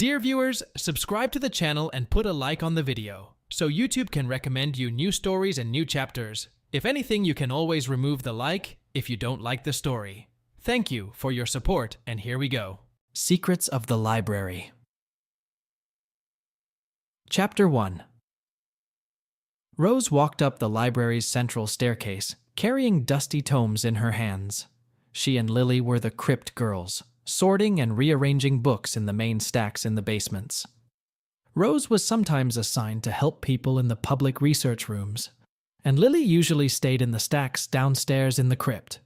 Dear viewers, subscribe to the channel and put a like on the video, so YouTube can recommend you new stories and new chapters. If anything, you can always remove the like if you don't like the story. Thank you for your support, and here we go. Secrets of the Library. Chapter 1. Rose walked up the library's central staircase, carrying dusty tomes in her hands. She and Lily were the crypt girls, sorting and rearranging books in the main stacks in the basements. Rose was sometimes assigned to help people in the public research rooms, and Lily usually stayed in the stacks downstairs in the crypt.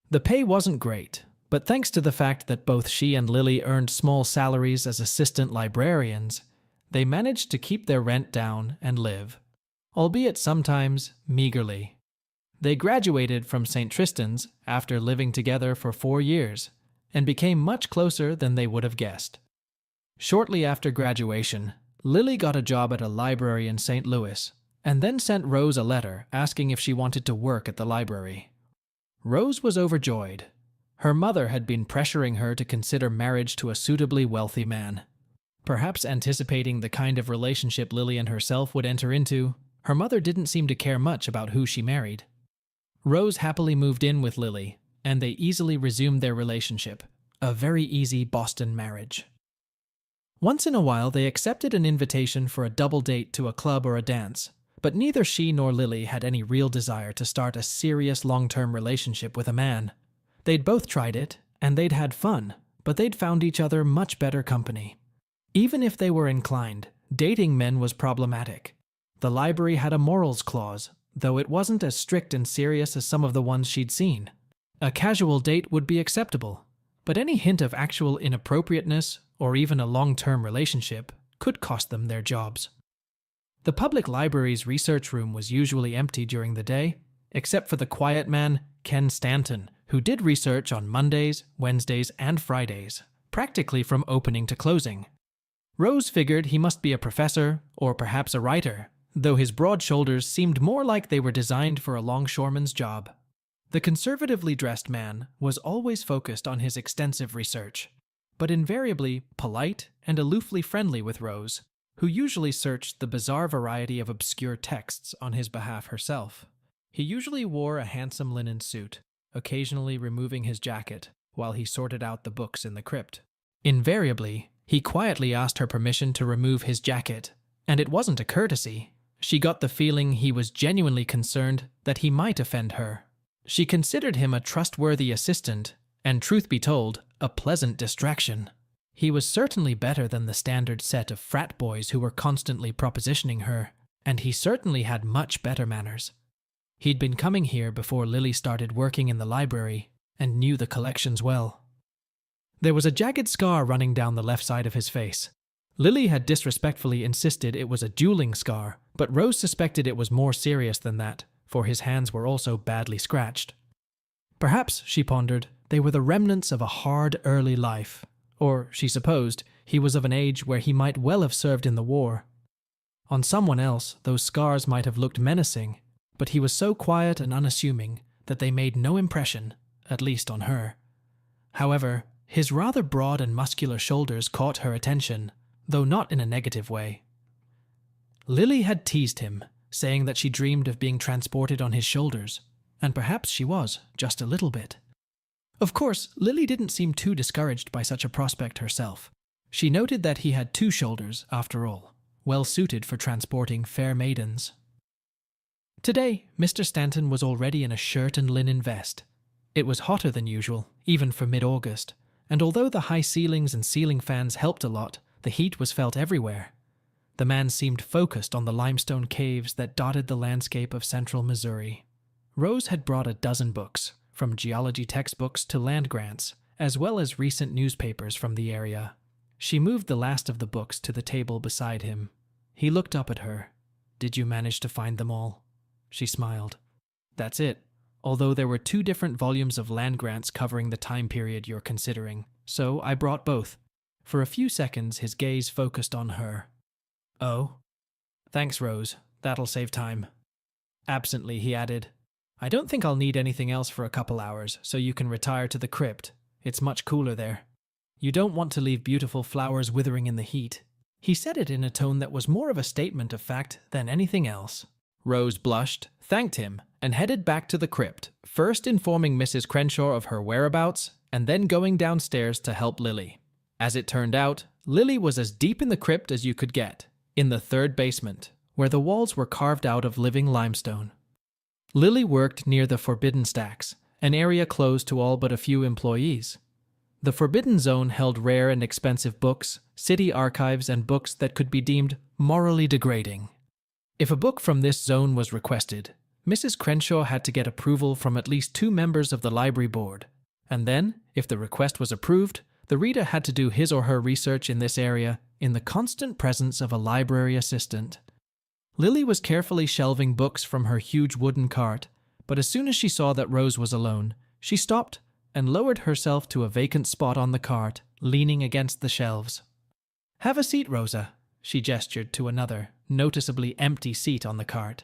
The pay wasn't great, but thanks to the fact that both she and Lily earned small salaries as assistant librarians, they managed to keep their rent down and live, albeit sometimes meagerly. They graduated from St. Tristan's after living together for 4 years, and became much closer than they would have guessed. Shortly after graduation, Lily got a job at a library in St. Louis, and then sent Rose a letter asking if she wanted to work at the library. Rose was overjoyed. Her mother had been pressuring her to consider marriage to a suitably wealthy man. Perhaps anticipating the kind of relationship Lily and herself would enter into, her mother didn't seem to care much about who she married. Rose happily moved in with Lily, and they easily resumed their relationship, a very easy Boston marriage. Once in a while, they accepted an invitation for a double date to a club or a dance, but neither she nor Lily had any real desire to start a serious long-term relationship with a man. They'd both tried it, and they'd had fun, but they'd found each other much better company. Even if they were inclined, dating men was problematic. The library had a morals clause, though it wasn't as strict and serious as some of the ones she'd seen. A casual date would be acceptable, but any hint of actual inappropriateness or even a long-term relationship could cost them their jobs. The public library's research room was usually empty during the day, except for the quiet man, Ken Stanton, who did research on Mondays, Wednesdays, and Fridays, practically from opening to closing. Rose figured he must be a professor or perhaps a writer, though his broad shoulders seemed more like they were designed for a longshoreman's job. The conservatively dressed man was always focused on his extensive research, but invariably polite and aloofly friendly with Rose, who usually searched the bizarre variety of obscure texts on his behalf herself. He usually wore a handsome linen suit, occasionally removing his jacket while he sorted out the books in the crypt. Invariably, he quietly asked her permission to remove his jacket, and it wasn't a courtesy. She got the feeling he was genuinely concerned that he might offend her. She considered him a trustworthy assistant, and truth be told, a pleasant distraction. He was certainly better than the standard set of frat boys who were constantly propositioning her, and he certainly had much better manners. He'd been coming here before Lily started working in the library, and knew the collections well. There was a jagged scar running down the left side of his face. Lily had disrespectfully insisted it was a dueling scar, but Rose suspected it was more serious than that, for his hands were also badly scratched. Perhaps, she pondered, they were the remnants of a hard early life, or, she supposed, he was of an age where he might well have served in the war. On someone else, those scars might have looked menacing, but he was so quiet and unassuming that they made no impression, at least on her. However, his rather broad and muscular shoulders caught her attention, though not in a negative way. Lily had teased him, saying that she dreamed of being transported on his shoulders, and perhaps she was, just a little bit. Of course, Lily didn't seem too discouraged by such a prospect herself. She noted that he had 2 shoulders, after all, well suited for transporting fair maidens. Today, Mr. Stanton was already in a shirt and linen vest. It was hotter than usual, even for mid-August, and although the high ceilings and ceiling fans helped a lot, the heat was felt everywhere. The man seemed focused on the limestone caves that dotted the landscape of central Missouri. Rose had brought a dozen books, from geology textbooks to land grants, as well as recent newspapers from the area. She moved the last of the books to the table beside him. He looked up at her. "Did you manage to find them all?" She smiled. "That's it, although there were 2 different volumes of land grants covering the time period you're considering, so I brought both." For a few seconds, his gaze focused on her. "Oh? Thanks, Rose. That'll save time." Absently, he added, "I don't think I'll need anything else for a couple hours, so you can retire to the crypt. It's much cooler there." You don't want to leave beautiful flowers withering in the heat." He said it in a tone that was more of a statement of fact than anything else. Rose blushed, thanked him, and headed back to the crypt, first informing Mrs. Crenshaw of her whereabouts and then going downstairs to help Lily. As it turned out, Lily was as deep in the crypt as you could get, in the third basement, where the walls were carved out of living limestone. Lily worked near the Forbidden Stacks, an area closed to all but a few employees. The Forbidden Zone held rare and expensive books, city archives, and books that could be deemed morally degrading. If a book from this zone was requested, Mrs. Crenshaw had to get approval from at least 2 members of the library board, and then, if the request was approved, the reader had to do his or her research in this area in the constant presence of a library assistant. Lily was carefully shelving books from her huge wooden cart, but as soon as she saw that Rose was alone, she stopped and lowered herself to a vacant spot on the cart, leaning against the shelves. "Have a seat, Rosa," she gestured to another, noticeably empty seat on the cart.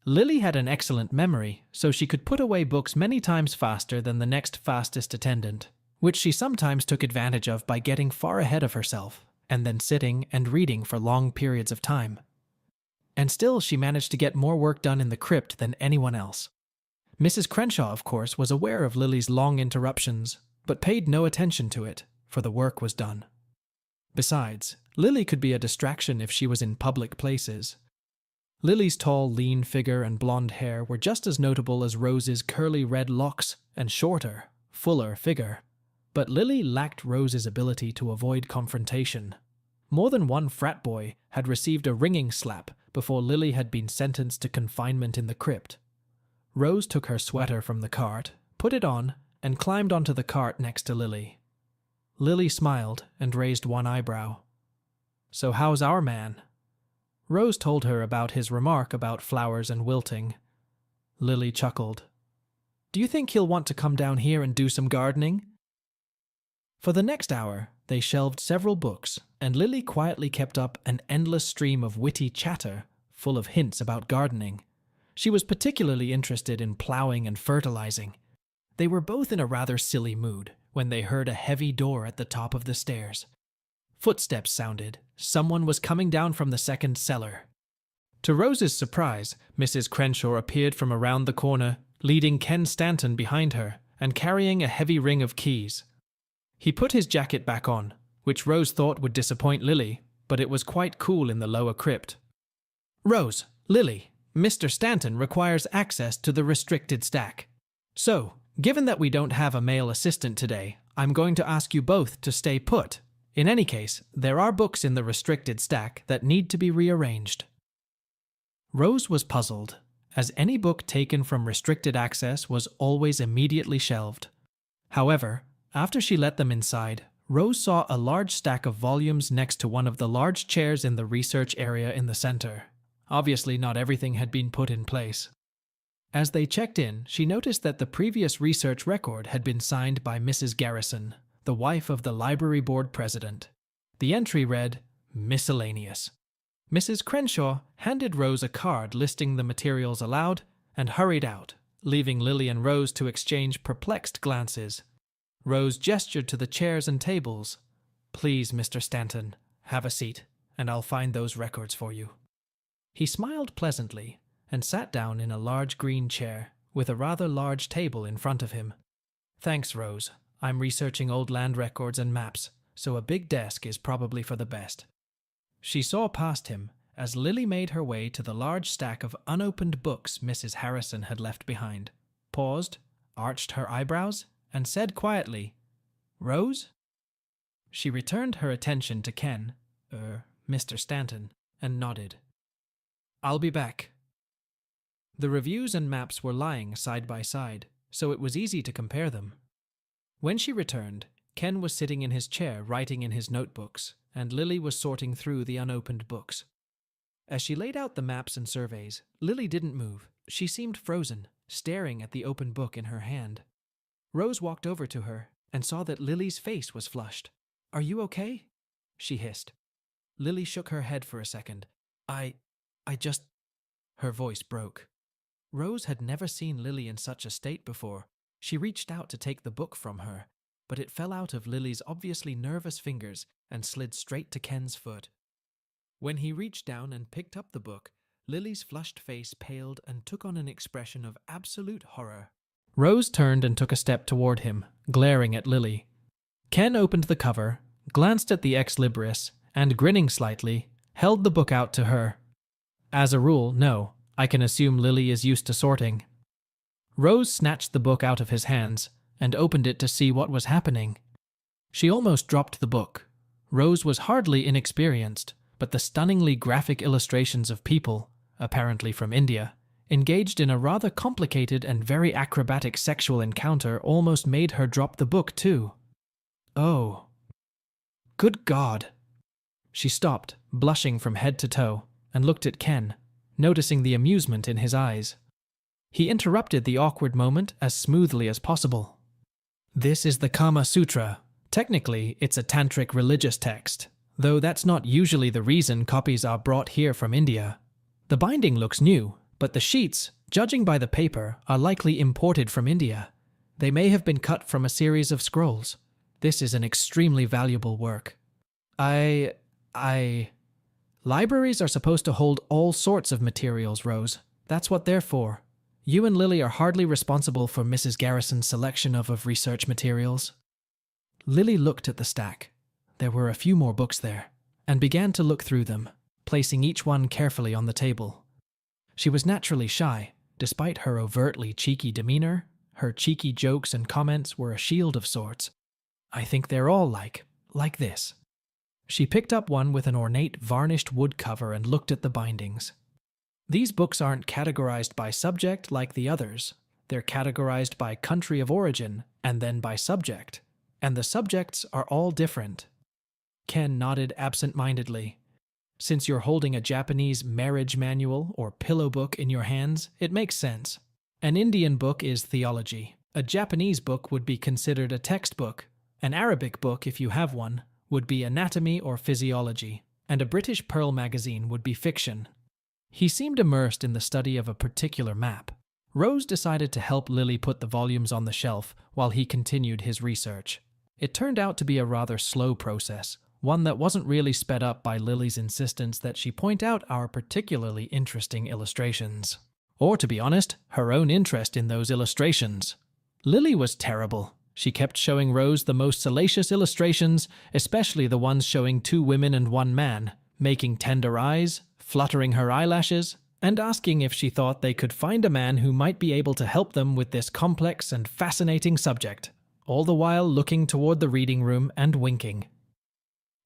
Lily had an excellent memory, so she could put away books many times faster than the next fastest attendant, which she sometimes took advantage of by getting far ahead of herself, and then sitting and reading for long periods of time. And still she managed to get more work done in the crypt than anyone else. Mrs. Crenshaw, of course, was aware of Lily's long interruptions, but paid no attention to it, for the work was done. Besides, Lily could be a distraction if she was in public places. Lily's tall, lean figure and blonde hair were just as notable as Rose's curly red locks and shorter, fuller figure. But Lily lacked Rose's ability to avoid confrontation. More than one frat boy had received a ringing slap before Lily had been sentenced to confinement in the crypt. Rose took her sweater from the cart, put it on, and climbed onto the cart next to Lily. Lily smiled and raised one eyebrow. "So how's our man?" Rose told her about his remark about flowers and wilting. Lily chuckled. "Do you think he'll want to come down here and do some gardening?" For the next hour, they shelved several books, and Lily quietly kept up an endless stream of witty chatter, full of hints about gardening. She was particularly interested in plowing and fertilizing. They were both in a rather silly mood when they heard a heavy door at the top of the stairs. Footsteps sounded. Someone was coming down from the second cellar. To Rose's surprise, Mrs. Crenshaw appeared from around the corner, leading Ken Stanton behind her and carrying a heavy ring of keys. He put his jacket back on, which Rose thought would disappoint Lily, but it was quite cool in the lower crypt. "Rose, Lily, Mr. Stanton requires access to the restricted stack. So, given that we don't have a male assistant today, I'm going to ask you both to stay put. In any case, there are books in the restricted stack that need to be rearranged." Rose was puzzled, as any book taken from restricted access was always immediately shelved. However, after she let them inside, Rose saw a large stack of volumes next to one of the large chairs in the research area in the center. Obviously, not everything had been put in place. As they checked in, she noticed that the previous research record had been signed by Mrs. Garrison, the wife of the library board president. The entry read, "Miscellaneous." Mrs. Crenshaw handed Rose a card listing the materials allowed and hurried out, leaving Lily and Rose to exchange perplexed glances. Rose gestured to the chairs and tables. "Please, Mr. Stanton, have a seat, and I'll find those records for you." He smiled pleasantly and sat down in a large green chair with a rather large table in front of him. "Thanks, Rose. I'm researching old land records and maps, so a big desk is probably for the best." She saw past him as Lily made her way to the large stack of unopened books Mrs. Harrison had left behind, paused, arched her eyebrows, and said quietly, "Rose?" She returned her attention to Ken, Mr. Stanton, and nodded. "I'll be back." The reviews and maps were lying side by side, so it was easy to compare them. When she returned, Ken was sitting in his chair writing in his notebooks, and Lily was sorting through the unopened books. As she laid out the maps and surveys, Lily didn't move. She seemed frozen, staring at the open book in her hand. Rose walked over to her and saw that Lily's face was flushed. "Are you okay?" she hissed. Lily shook her head for a second. I just... Her voice broke. Rose had never seen Lily in such a state before. She reached out to take the book from her, but it fell out of Lily's obviously nervous fingers and slid straight to Ken's foot. When he reached down and picked up the book, Lily's flushed face paled and took on an expression of absolute horror. Rose turned and took a step toward him, glaring at Lily. Ken opened the cover, glanced at the ex libris, and grinning slightly, held the book out to her. As a rule, no, I can assume Lily is used to sorting. Rose snatched the book out of his hands and opened it to see what was happening. She almost dropped the book. Rose was hardly inexperienced, but the stunningly graphic illustrations of people, apparently from India, engaged in a rather complicated and very acrobatic sexual encounter almost made her drop the book too. Oh. Good God. She stopped, blushing from head to toe, and looked at Ken, noticing the amusement in his eyes. He interrupted the awkward moment as smoothly as possible. This is the Kama Sutra. Technically, it's a tantric religious text, though that's not usually the reason copies are brought here from India. The binding looks new, but the sheets, judging by the paper, are likely imported from India. They may have been cut from a series of scrolls. This is an extremely valuable work. Libraries are supposed to hold all sorts of materials, Rose. That's what they're for. You and Lily are hardly responsible for Mrs. Garrison's selection of research materials. Lily looked at the stack. There were a few more books there, and began to look through them, placing each one carefully on the table. She was naturally shy. Despite her overtly cheeky demeanor, her cheeky jokes and comments were a shield of sorts. I think they're all like this. She picked up one with an ornate varnished wood cover and looked at the bindings. These books aren't categorized by subject like the others. They're categorized by country of origin and then by subject. And the subjects are all different. Ken nodded absent-mindedly. Since you're holding a Japanese marriage manual or pillow book in your hands, it makes sense. An Indian book is theology. A Japanese book would be considered a textbook. An Arabic book, if you have one, would be anatomy or physiology. And a British Pearl magazine would be fiction. He seemed immersed in the study of a particular map. Rose decided to help Lily put the volumes on the shelf while he continued his research. It turned out to be a rather slow process, one that wasn't really sped up by Lily's insistence that she point out our particularly interesting illustrations. Or, to be honest, her own interest in those illustrations. Lily was terrible. She kept showing Rose the most salacious illustrations, especially the ones showing 2 women and 1 man, making tender eyes, fluttering her eyelashes, and asking if she thought they could find a man who might be able to help them with this complex and fascinating subject, all the while looking toward the reading room and winking.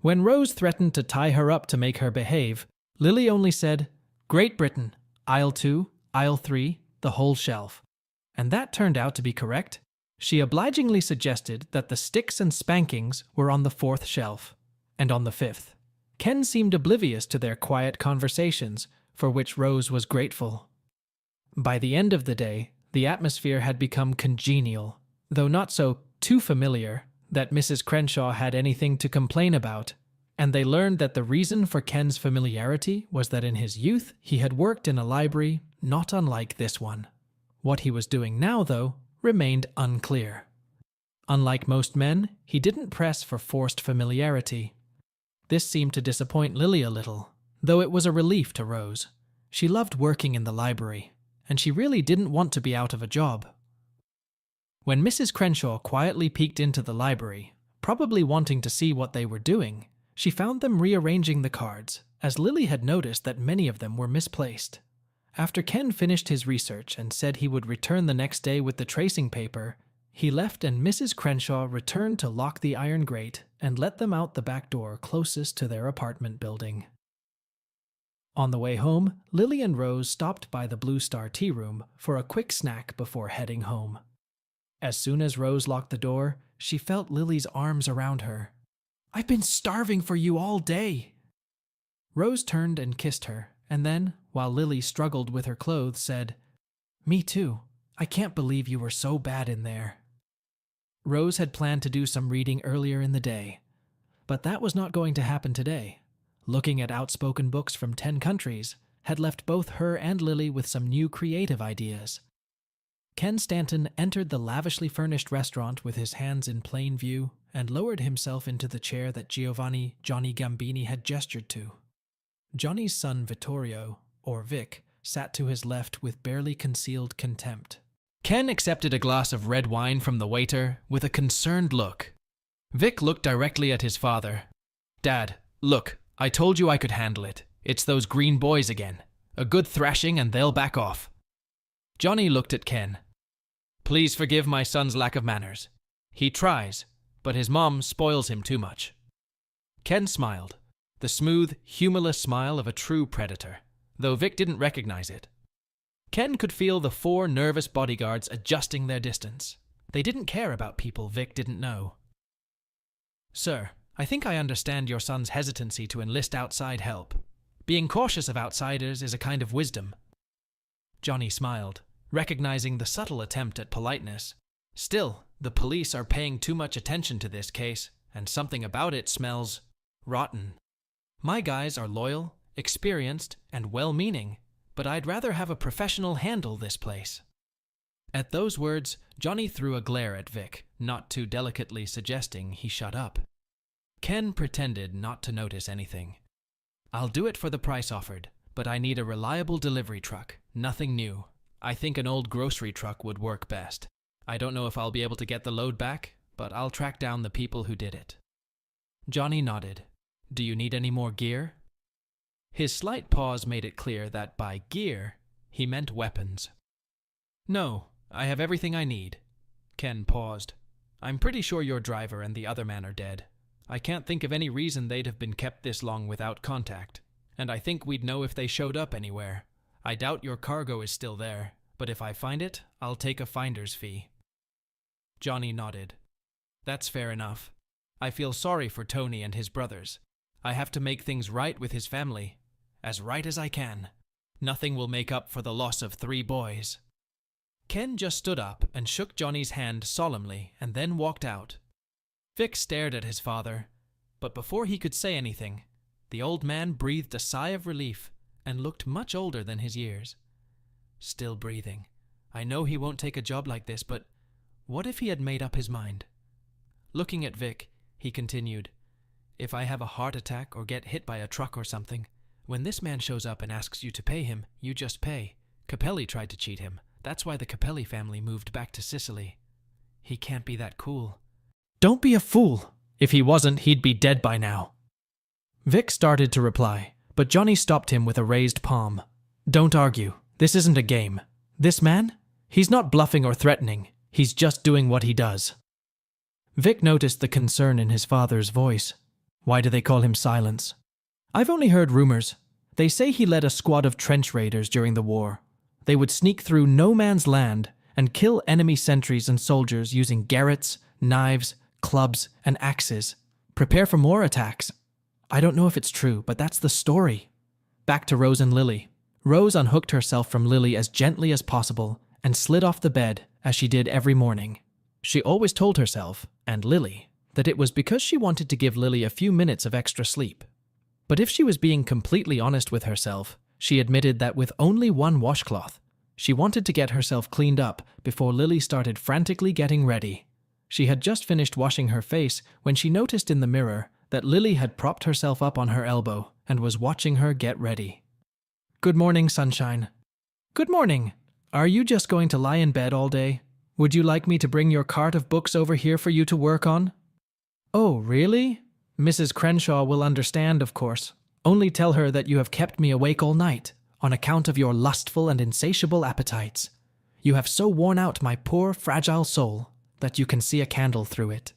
When Rose threatened to tie her up to make her behave, Lily only said, "Great Britain, aisle 2, aisle 3, the whole shelf." And that turned out to be correct. She obligingly suggested that the sticks and spankings were on the 4th shelf, and on the 5th. Ken seemed oblivious to their quiet conversations, for which Rose was grateful. By the end of the day, the atmosphere had become congenial, though not so too familiar that Mrs. Crenshaw had anything to complain about, and they learned that the reason for Ken's familiarity was that in his youth he had worked in a library not unlike this one. What he was doing now, though, remained unclear. Unlike most men, he didn't press for forced familiarity. This seemed to disappoint Lily a little, though it was a relief to Rose. She loved working in the library, and she really didn't want to be out of a job. When Mrs. Crenshaw quietly peeked into the library, probably wanting to see what they were doing, she found them rearranging the cards, as Lily had noticed that many of them were misplaced. After Ken finished his research and said he would return the next day with the tracing paper, he left and Mrs. Crenshaw returned to lock the iron grate and let them out the back door closest to their apartment building. On the way home, Lily and Rose stopped by the Blue Star Tea Room for a quick snack before heading home. As soon as Rose locked the door, she felt Lily's arms around her. "I've been starving for you all day." Rose turned and kissed her, and then, while Lily struggled with her clothes, said, "Me too. I can't believe you were so bad in there." Rose had planned to do some reading earlier in the day, but that was not going to happen today. Looking at outspoken books from 10 countries had left both her and Lily with some new creative ideas. Ken Stanton entered the lavishly furnished restaurant with his hands in plain view and lowered himself into the chair that Johnny Gambini had gestured to. Johnny's son Vittorio, or Vic, sat to his left with barely concealed contempt. Ken accepted a glass of red wine from the waiter with a concerned look. Vic looked directly at his father. "Dad, look, I told you I could handle it. It's those green boys again. A good thrashing and they'll back off." Johnny looked at Ken. "Please forgive my son's lack of manners. He tries, but his mom spoils him too much." Ken smiled, the smooth, humorless smile of a true predator, though Vic didn't recognize it. Ken could feel the 4 nervous bodyguards adjusting their distance. They didn't care about people Vic didn't know. "Sir, I think I understand your son's hesitancy to enlist outside help. Being cautious of outsiders is a kind of wisdom." Johnny smiled, recognizing the subtle attempt at politeness. Still, the police are paying too much attention to this case, and something about it smells rotten. "My guys are loyal, experienced, and well-meaning, but I'd rather have a professional handle this place." At those words, Johnny threw a glare at Vic, not too delicately suggesting he shut up. Ken pretended not to notice anything. "I'll do it for the price offered, but I need a reliable delivery truck, nothing new. I think an old grocery truck would work best. I don't know if I'll be able to get the load back, but I'll track down the people who did it." Johnny nodded. "Do you need any more gear?" His slight pause made it clear that by gear, he meant weapons. "No, I have everything I need." Ken paused. "I'm pretty sure your driver and the other man are dead. I can't think of any reason they'd have been kept this long without contact, and I think we'd know if they showed up anywhere. I doubt your cargo is still there, but if I find it, I'll take a finder's fee." Johnny nodded. "That's fair enough. I feel sorry for Tony and his brothers. I have to make things right with his family. As right as I can. Nothing will make up for the loss of 3 boys." Ken just stood up and shook Johnny's hand solemnly and then walked out. Vic stared at his father, but before he could say anything, the old man breathed a sigh of relief and looked much older than his years. Still breathing. I know he won't take a job like this, but what if he had made up his mind? Looking at Vic, he continued, "If I have a heart attack or get hit by a truck or something, when this man shows up and asks you to pay him, you just pay. Capelli tried to cheat him. That's why the Capelli family moved back to Sicily. He can't be that cool." "Don't be a fool. If he wasn't, he'd be dead by now." Vic started to reply, but Johnny stopped him with a raised palm. "Don't argue. This isn't a game. This man? He's not bluffing or threatening. He's just doing what he does." Vic noticed the concern in his father's voice. "Why do they call him Silence?" "I've only heard rumors. They say he led a squad of trench raiders during the war. They would sneak through no man's land and kill enemy sentries and soldiers using garrots, knives, clubs, and axes. Prepare for more attacks. I don't know if it's true, but that's the story." Back to Rose and Lily. Rose unhooked herself from Lily as gently as possible and slid off the bed as she did every morning. She always told herself, and Lily, that it was because she wanted to give Lily a few minutes of extra sleep. But if she was being completely honest with herself, she admitted that with only one washcloth, she wanted to get herself cleaned up before Lily started frantically getting ready. She had just finished washing her face when she noticed in the mirror that Lily had propped herself up on her elbow and was watching her get ready. "Good morning, sunshine." "Good morning. Are you just going to lie in bed all day? Would you like me to bring your cart of books over here for you to work on?" "Oh, really? Mrs. Crenshaw will understand, of course. Only tell her that you have kept me awake all night on account of your lustful and insatiable appetites. You have so worn out my poor, fragile soul that you can see a candle through it."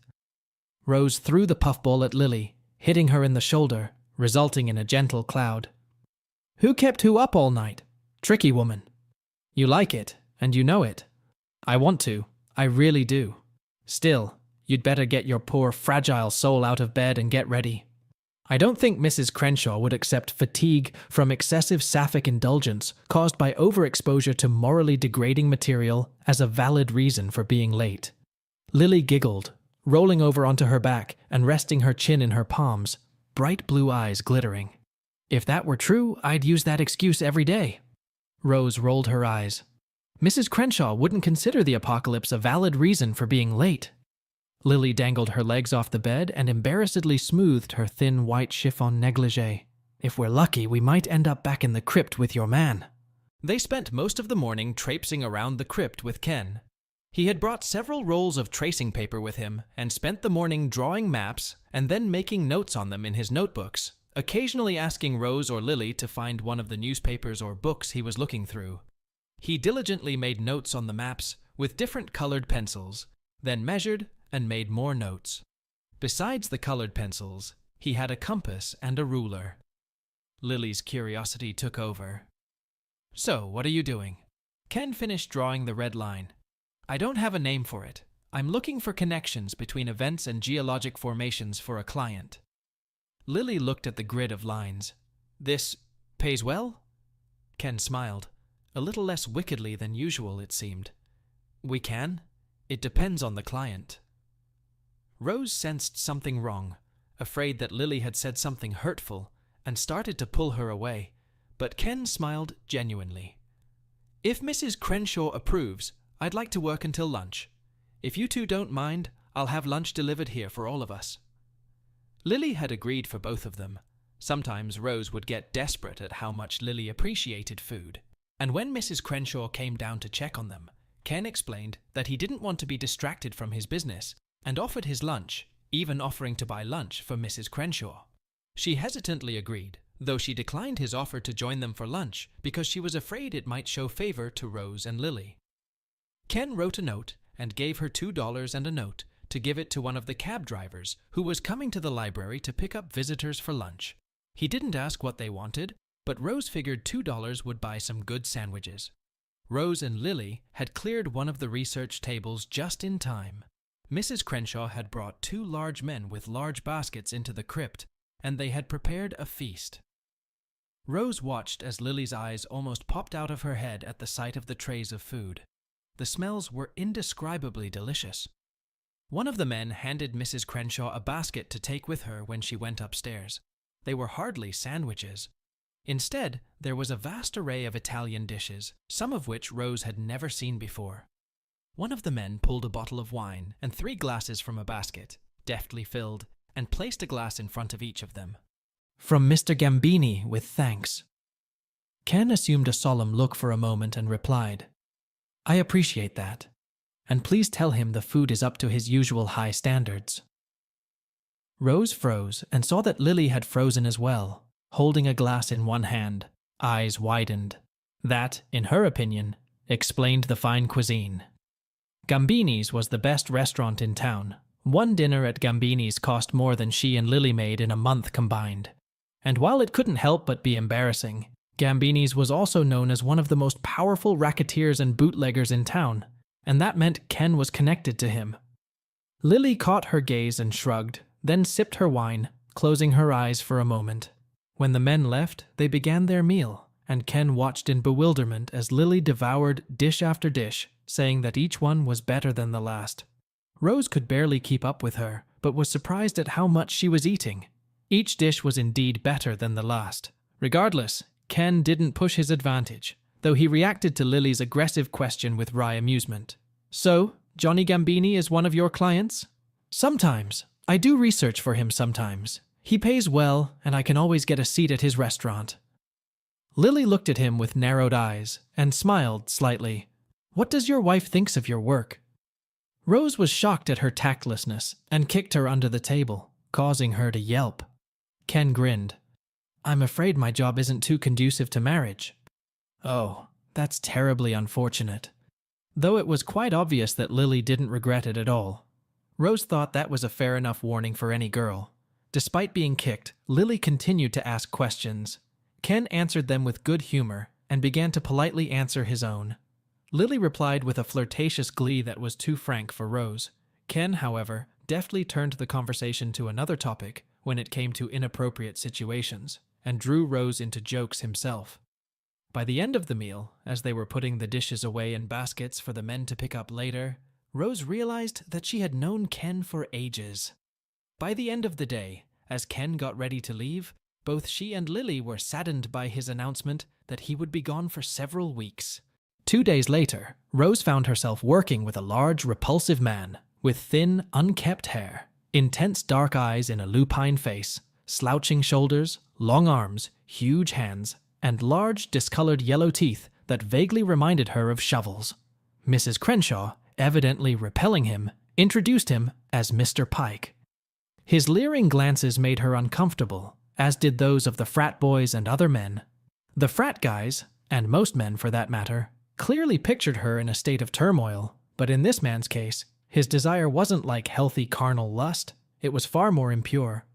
Rose threw the puffball at Lily, hitting her in the shoulder, resulting in a gentle cloud. "Who kept who up all night? Tricky woman. You like it, and you know it. I want to. I really do. Still, you'd better get your poor, fragile soul out of bed and get ready. I don't think Mrs. Crenshaw would accept fatigue from excessive sapphic indulgence caused by overexposure to morally degrading material as a valid reason for being late." Lily giggled, rolling over onto her back and resting her chin in her palms, bright blue eyes glittering. "If that were true, I'd use that excuse every day." Rose rolled her eyes. Mrs. Crenshaw wouldn't consider the apocalypse a valid reason for being late. Lily dangled her legs off the bed and embarrassedly smoothed her thin white chiffon negligee. If we're lucky, we might end up back in the crypt with your man. They spent most of the morning traipsing around the crypt with Ken. He had brought several rolls of tracing paper with him and spent the morning drawing maps and then making notes on them in his notebooks, occasionally asking Rose or Lily to find one of the newspapers or books he was looking through. He diligently made notes on the maps with different colored pencils, then measured and made more notes. Besides the colored pencils, he had a compass and a ruler. Lily's curiosity took over. So, what are you doing? Ken finished drawing the red line. I don't have a name for it. I'm looking for connections between events and geologic formations for a client. Lily looked at the grid of lines. This pays well? Ken smiled, a little less wickedly than usual, it seemed. We can. It depends on the client. Rose sensed something wrong, afraid that Lily had said something hurtful, and started to pull her away, but Ken smiled genuinely. If Mrs. Crenshaw approves, I'd like to work until lunch. If you two don't mind, I'll have lunch delivered here for all of us. Lily had agreed for both of them. Sometimes Rose would get desperate at how much Lily appreciated food, and when Mrs. Crenshaw came down to check on them, Ken explained that he didn't want to be distracted from his business and offered his lunch, even offering to buy lunch for Mrs. Crenshaw. She hesitantly agreed, though she declined his offer to join them for lunch because she was afraid it might show favor to Rose and Lily. Ken wrote a note and gave her $2 and a note to give it to one of the cab drivers who was coming to the library to pick up visitors for lunch. He didn't ask what they wanted, but Rose figured $2 would buy some good sandwiches. Rose and Lily had cleared one of the research tables just in time. Mrs. Crenshaw had brought 2 large men with large baskets into the crypt, and they had prepared a feast. Rose watched as Lily's eyes almost popped out of her head at the sight of the trays of food. The smells were indescribably delicious. One of the men handed Mrs. Crenshaw a basket to take with her when she went upstairs. They were hardly sandwiches. Instead, there was a vast array of Italian dishes, some of which Rose had never seen before. One of the men pulled a bottle of wine and 3 glasses from a basket, deftly filled, and placed a glass in front of each of them. From Mr. Gambini, with thanks. Ken assumed a solemn look for a moment and replied, I appreciate that, and please tell him the food is up to his usual high standards. Rose froze and saw that Lily had frozen as well, holding a glass in one hand, eyes widened. That, in her opinion, explained the fine cuisine. Gambini's was the best restaurant in town. One dinner at Gambini's cost more than she and Lily made in a month combined. And while it couldn't help but be embarrassing, Gambini's was also known as one of the most powerful racketeers and bootleggers in town, and that meant Ken was connected to him. Lily caught her gaze and shrugged, then sipped her wine, closing her eyes for a moment. When the men left, they began their meal, and Ken watched in bewilderment as Lily devoured dish after dish, saying that each one was better than the last. Rose could barely keep up with her, but was surprised at how much she was eating. Each dish was indeed better than the last. Regardless, Ken didn't push his advantage, though he reacted to Lily's aggressive question with wry amusement. So, Johnny Gambini is one of your clients? Sometimes. I do research for him sometimes. He pays well, and I can always get a seat at his restaurant. Lily looked at him with narrowed eyes and smiled slightly. What does your wife think of your work? Rose was shocked at her tactlessness and kicked her under the table, causing her to yelp. Ken grinned. I'm afraid my job isn't too conducive to marriage. Oh, that's terribly unfortunate. Though it was quite obvious that Lily didn't regret it at all. Rose thought that was a fair enough warning for any girl. Despite being kicked, Lily continued to ask questions. Ken answered them with good humor and began to politely answer his own. Lily replied with a flirtatious glee that was too frank for Rose. Ken, however, deftly turned the conversation to another topic when it came to inappropriate situations, and drew Rose into jokes himself. By the end of the meal, as they were putting the dishes away in baskets for the men to pick up later, Rose realized that she had known Ken for ages. By the end of the day, as Ken got ready to leave, both she and Lily were saddened by his announcement that he would be gone for several weeks. 2 days later, Rose found herself working with a large, repulsive man with thin, unkempt hair, intense dark eyes in a lupine face, slouching shoulders, long arms, huge hands, and large, discolored yellow teeth that vaguely reminded her of shovels. Mrs. Crenshaw, evidently repelling him, introduced him as Mr. Pike. His leering glances made her uncomfortable, as did those of the frat boys and other men. The frat guys, and most men for that matter, clearly pictured her in a state of turmoil, but in this man's case, his desire wasn't like healthy carnal lust, it was far more impure.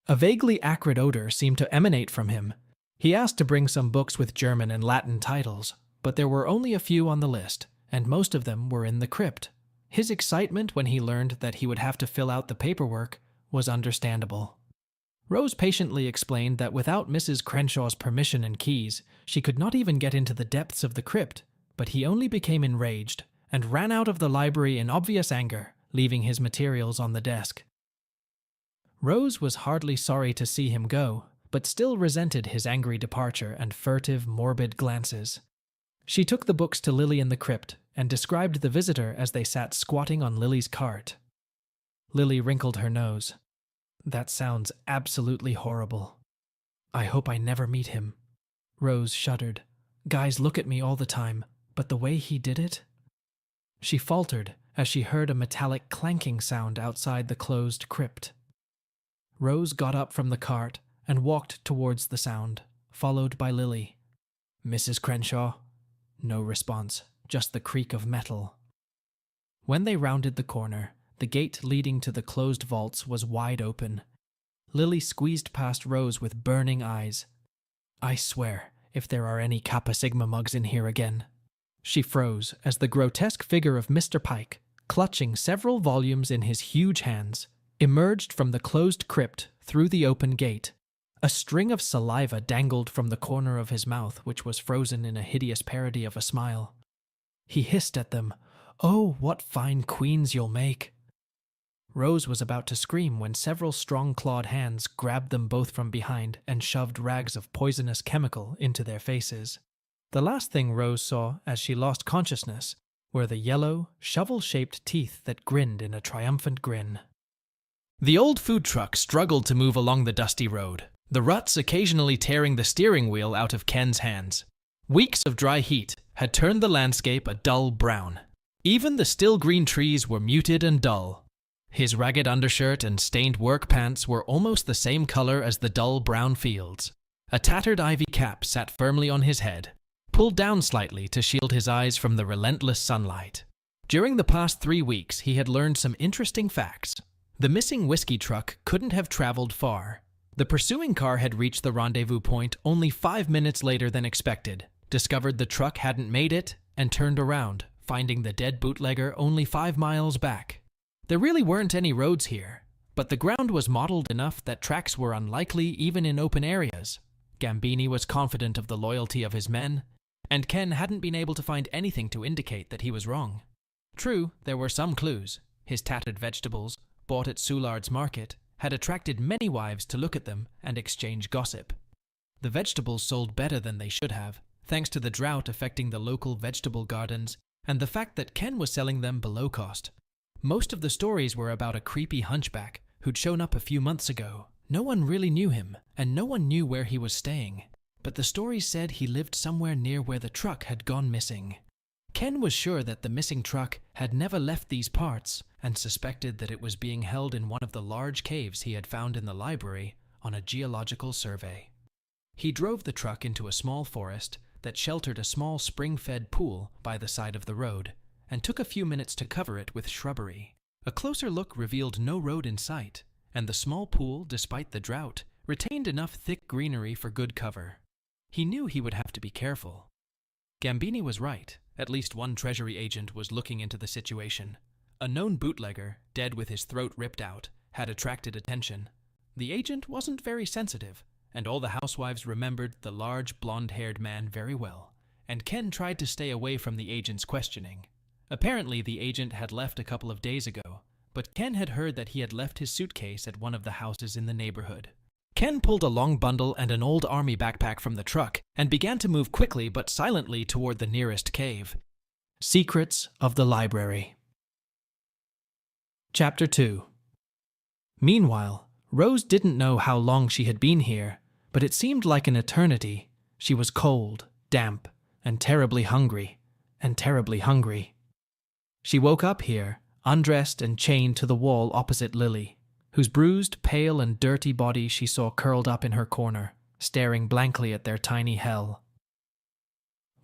A vaguely acrid odor seemed to emanate from him. He asked to bring some books with German and Latin titles, but there were only a few on the list, and most of them were in the crypt. His excitement when he learned that he would have to fill out the paperwork was understandable. Rose patiently explained that without Mrs. Crenshaw's permission and keys, she could not even get into the depths of the crypt, but he only became enraged and ran out of the library in obvious anger, leaving his materials on the desk. Rose was hardly sorry to see him go, but still resented his angry departure and furtive, morbid glances. She took the books to Lily in the crypt and described the visitor as they sat squatting on Lily's cart. Lily wrinkled her nose. That sounds absolutely horrible. I hope I never meet him. Rose shuddered. Guys look at me all the time, but the way he did it? She faltered as she heard a metallic clanking sound outside the closed crypt. Rose got up from the cart and walked towards the sound, followed by Lily. Mrs. Crenshaw? No response, just the creak of metal. When they rounded the corner, the gate leading to the closed vaults was wide open. Lily squeezed past Rose with burning eyes. I swear, if there are any Kappa Sigma mugs in here again. She froze as the grotesque figure of Mr. Pike, clutching several volumes in his huge hands, emerged from the closed crypt through the open gate. A string of saliva dangled from the corner of his mouth, which was frozen in a hideous parody of a smile. He hissed at them, "Oh, what fine queens you'll make!" Rose was about to scream when several strong-clawed hands grabbed them both from behind and shoved rags of poisonous chemical into their faces. The last thing Rose saw as she lost consciousness were the yellow, shovel-shaped teeth that grinned in a triumphant grin. The old food truck struggled to move along the dusty road, the ruts occasionally tearing the steering wheel out of Ken's hands. Weeks of dry heat had turned the landscape a dull brown. Even the still green trees were muted and dull. His ragged undershirt and stained work pants were almost the same color as the dull brown fields. A tattered ivy cap sat firmly on his head, pulled down slightly to shield his eyes from the relentless sunlight. During the past 3 weeks, he had learned some interesting facts. The missing whiskey truck couldn't have traveled far. The pursuing car had reached the rendezvous point only 5 minutes later than expected, discovered the truck hadn't made it, and turned around, finding the dead bootlegger only 5 miles back. There really weren't any roads here, but the ground was mottled enough that tracks were unlikely even in open areas. Gambini was confident of the loyalty of his men, and Ken hadn't been able to find anything to indicate that he was wrong. True, there were some clues. His tattered vegetables, bought at Soulard's market, had attracted many wives to look at them and exchange gossip. The vegetables sold better than they should have, thanks to the drought affecting the local vegetable gardens and the fact that Ken was selling them below cost. Most of the stories were about a creepy hunchback who'd shown up a few months ago. No one really knew him, and no one knew where he was staying. But the stories said he lived somewhere near where the truck had gone missing. Ken was sure that the missing truck had never left these parts, and suspected that it was being held in one of the large caves he had found in the library on a geological survey. He drove the truck into a small forest that sheltered a small spring-fed pool by the side of the road, and took a few minutes to cover it with shrubbery. A closer look revealed no road in sight, and the small pool, despite the drought, retained enough thick greenery for good cover. He knew he would have to be careful. Gambini was right. At least one treasury agent was looking into the situation. A known bootlegger, dead with his throat ripped out, had attracted attention. The agent wasn't very sensitive, and all the housewives remembered the large blonde-haired man very well, and Ken tried to stay away from the agent's questioning. Apparently, the agent had left a couple of days ago, but Ken had heard that he had left his suitcase at one of the houses in the neighborhood. Ken pulled a long bundle and an old army backpack from the truck and began to move quickly but silently toward the nearest cave. Secrets of the Library. Chapter 2. Meanwhile, Rose didn't know how long she had been here, but it seemed like an eternity. She was cold, damp, and terribly hungry. She woke up here, undressed and chained to the wall opposite Lily, whose bruised, pale, and dirty body she saw curled up in her corner, staring blankly at their tiny hell.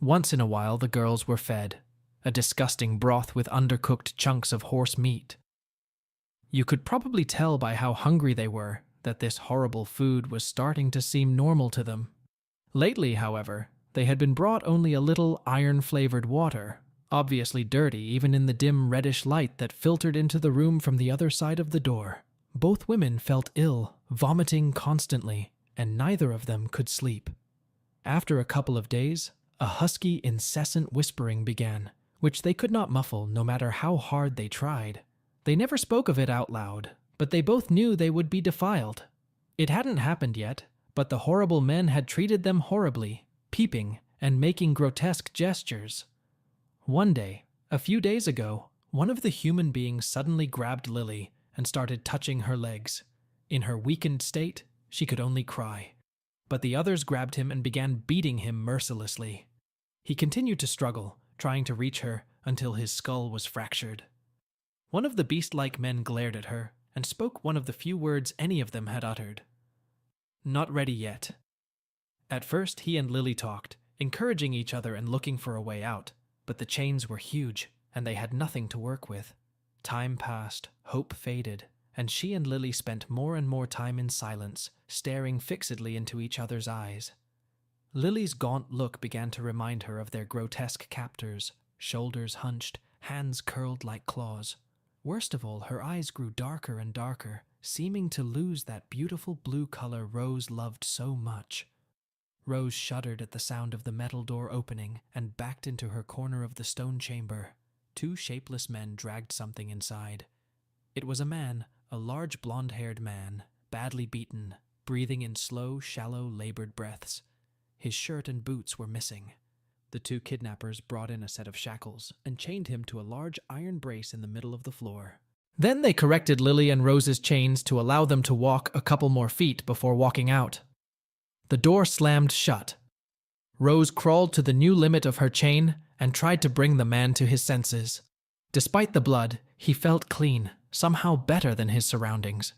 Once in a while the girls were fed, a disgusting broth with undercooked chunks of horse meat. You could probably tell by how hungry they were that this horrible food was starting to seem normal to them. Lately, however, they had been brought only a little iron-flavored water, obviously dirty even in the dim reddish light that filtered into the room from the other side of the door. Both women felt ill, vomiting constantly, and neither of them could sleep. After a couple of days, a husky, incessant whispering began, which they could not muffle no matter how hard they tried. They never spoke of it out loud, but they both knew they would be defiled. It hadn't happened yet, but the horrible men had treated them horribly, peeping and making grotesque gestures. One day, a few days ago, one of the human beings suddenly grabbed Lily and started touching her legs. In her weakened state, she could only cry. But the others grabbed him and began beating him mercilessly. He continued to struggle, trying to reach her until his skull was fractured. One of the beast-like men glared at her and spoke one of the few words any of them had uttered. "Not ready yet." At first he and Lily talked, encouraging each other and looking for a way out, but the chains were huge and they had nothing to work with. Time passed, hope faded, and she and Lily spent more and more time in silence, staring fixedly into each other's eyes. Lily's gaunt look began to remind her of their grotesque captors, shoulders hunched, hands curled like claws. Worst of all, her eyes grew darker and darker, seeming to lose that beautiful blue color Rose loved so much. Rose shuddered at the sound of the metal door opening and backed into her corner of the stone chamber. Two shapeless men dragged something inside. It was a man, a large blonde-haired man, badly beaten, breathing in slow, shallow, labored breaths. His shirt and boots were missing. The two kidnappers brought in a set of shackles and chained him to a large iron brace in the middle of the floor. Then they corrected Lily and Rose's chains to allow them to walk a couple more feet before walking out. The door slammed shut. Rose crawled to the new limit of her chain and tried to bring the man to his senses. Despite the blood, he felt clean, somehow better than his surroundings.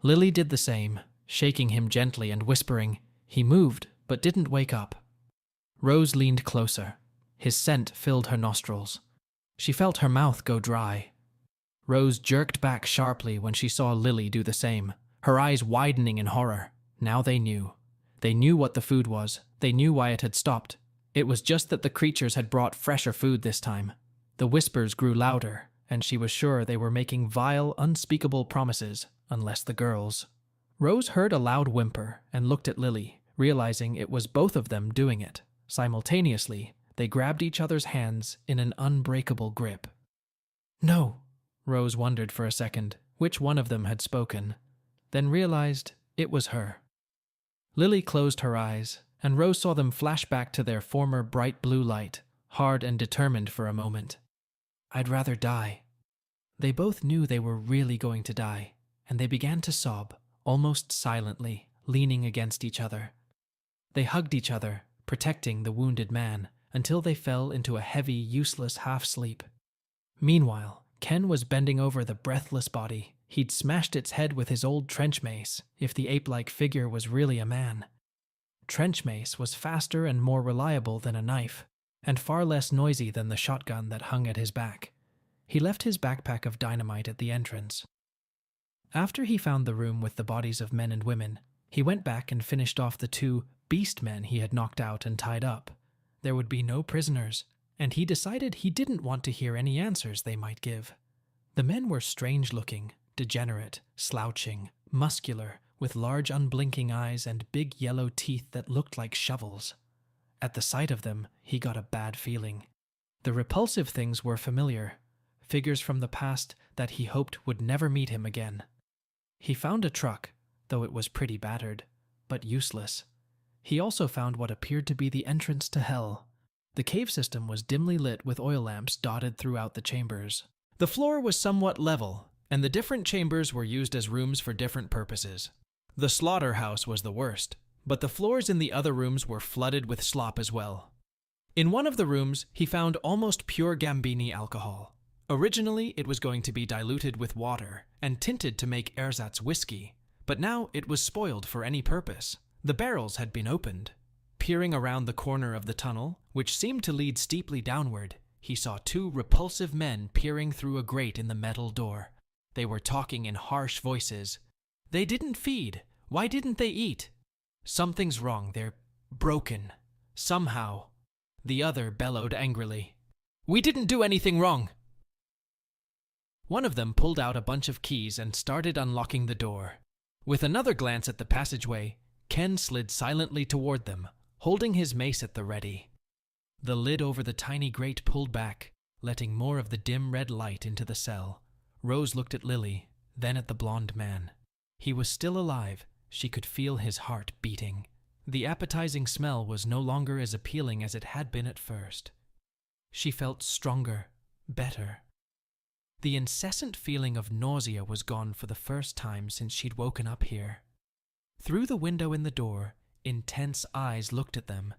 Lily did the same, shaking him gently and whispering. He moved, but didn't wake up. Rose leaned closer. His scent filled her nostrils. She felt her mouth go dry. Rose jerked back sharply when she saw Lily do the same, her eyes widening in horror. Now they knew. They knew what the food was. They knew why it had stopped. It was just that the creatures had brought fresher food this time. The whispers grew louder, and she was sure they were making vile, unspeakable promises, unless the girls. Rose heard a loud whimper and looked at Lily, realizing it was both of them doing it. Simultaneously, they grabbed each other's hands in an unbreakable grip. No, Rose wondered for a second which one of them had spoken, then realized it was her. Lily closed her eyes, and Rose saw them flash back to their former bright blue light, hard and determined for a moment. "I'd rather die." They both knew they were really going to die, and they began to sob, almost silently, leaning against each other. They hugged each other, protecting the wounded man, until they fell into a heavy, useless half-sleep. Meanwhile, Ken was bending over the breathless body. He'd smashed its head with his old trench mace, if the ape-like figure was really a man. Trench mace was faster and more reliable than a knife, and far less noisy than the shotgun that hung at his back. He left his backpack of dynamite at the entrance. After he found the room with the bodies of men and women, he went back and finished off the two beast men he had knocked out and tied up. There would be no prisoners, and he decided he didn't want to hear any answers they might give. The men were strange-looking, degenerate, slouching, muscular, with large unblinking eyes and big yellow teeth that looked like shovels. At the sight of them, he got a bad feeling. The repulsive things were familiar, figures from the past that he hoped would never meet him again. He found a truck, though it was pretty battered, but useless. He also found what appeared to be the entrance to hell. The cave system was dimly lit with oil lamps dotted throughout the chambers. The floor was somewhat level, and the different chambers were used as rooms for different purposes. The slaughterhouse was the worst, but the floors in the other rooms were flooded with slop as well. In one of the rooms, he found almost pure Gambini alcohol. Originally, it was going to be diluted with water and tinted to make ersatz whiskey, but now it was spoiled for any purpose. The barrels had been opened. Peering around the corner of the tunnel, which seemed to lead steeply downward, he saw two repulsive men peering through a grate in the metal door. They were talking in harsh voices. They didn't feed. Why didn't they eat? Something's wrong. They're broken. Somehow. The other bellowed angrily. We didn't do anything wrong. One of them pulled out a bunch of keys and started unlocking the door. With another glance at the passageway, Ken slid silently toward them, holding his mace at the ready. The lid over the tiny grate pulled back, letting more of the dim red light into the cell. Rose looked at Lily, then at the blonde man. He was still alive. She could feel his heart beating. The appetizing smell was no longer as appealing as it had been at first. She felt stronger, better. The incessant feeling of nausea was gone for the first time since she'd woken up here. Through the window in the door, intense eyes looked at them.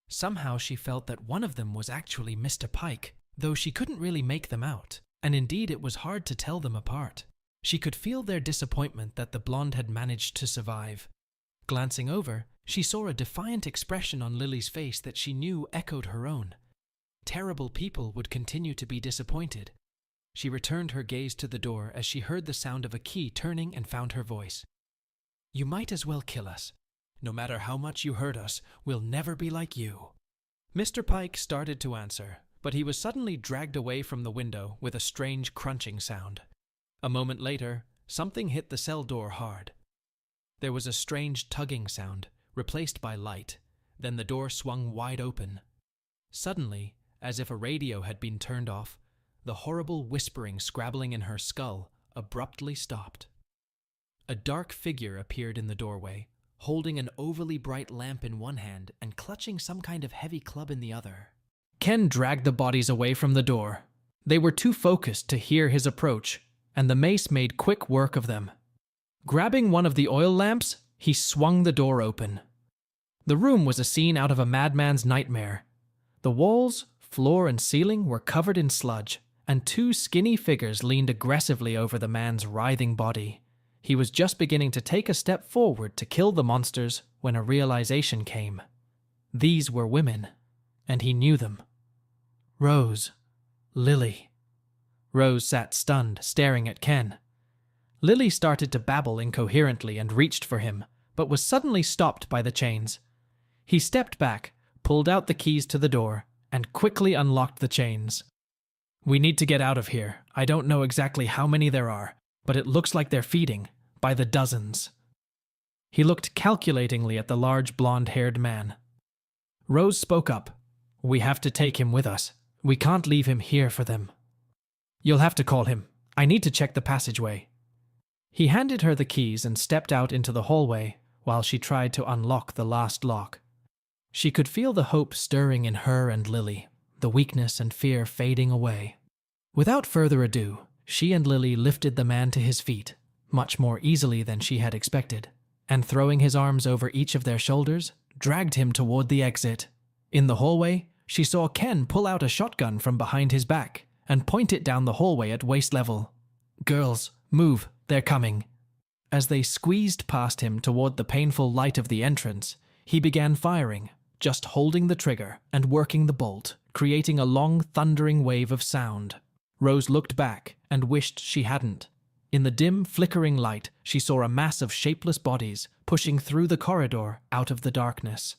Somehow she felt that one of them was actually Mr. Pike, though she couldn't really make them out, and indeed it was hard to tell them apart. She could feel their disappointment that the blonde had managed to survive. Glancing over, she saw a defiant expression on Lily's face that she knew echoed her own. Terrible people would continue to be disappointed. She returned her gaze to the door as she heard the sound of a key turning and found her voice. You might as well kill us. No matter how much you hurt us, we'll never be like you. Mr. Pike started to answer, but he was suddenly dragged away from the window with a strange crunching sound. A moment later, something hit the cell door hard. There was a strange tugging sound, replaced by light. Then the door swung wide open. Suddenly, as if a radio had been turned off, the horrible whispering scrabbling in her skull abruptly stopped. A dark figure appeared in the doorway, holding an overly bright lamp in one hand and clutching some kind of heavy club in the other. Ken dragged the bodies away from the door. They were too focused to hear his approach, and the mace made quick work of them. Grabbing one of the oil lamps, he swung the door open. The room was a scene out of a madman's nightmare. The walls, floor, and ceiling were covered in sludge, and two skinny figures leaned aggressively over the man's writhing body. He was just beginning to take a step forward to kill the monsters when a realization came. These were women, and he knew them. Rose. Lily. Rose sat stunned, staring at Ken. Lily started to babble incoherently and reached for him, but was suddenly stopped by the chains. He stepped back, pulled out the keys to the door, and quickly unlocked the chains. We need to get out of here. I don't know exactly how many there are, but it looks like they're feeding, by the dozens. He looked calculatingly at the large blonde-haired man. Rose spoke up. We have to take him with us. We can't leave him here for them. You'll have to call him. I need to check the passageway. He handed her the keys and stepped out into the hallway while she tried to unlock the last lock. She could feel the hope stirring in her and Lily, the weakness and fear fading away. Without further ado, she and Lily lifted the man to his feet, much more easily than she had expected, and throwing his arms over each of their shoulders, dragged him toward the exit. In the hallway, she saw Ken pull out a shotgun from behind his back and point it down the hallway at waist level. Girls, move, they're coming. As they squeezed past him toward the painful light of the entrance, he began firing, just holding the trigger and working the bolt, creating a long thundering wave of sound. Rose looked back and wished she hadn't. In the dim, flickering light, she saw a mass of shapeless bodies pushing through the corridor out of the darkness.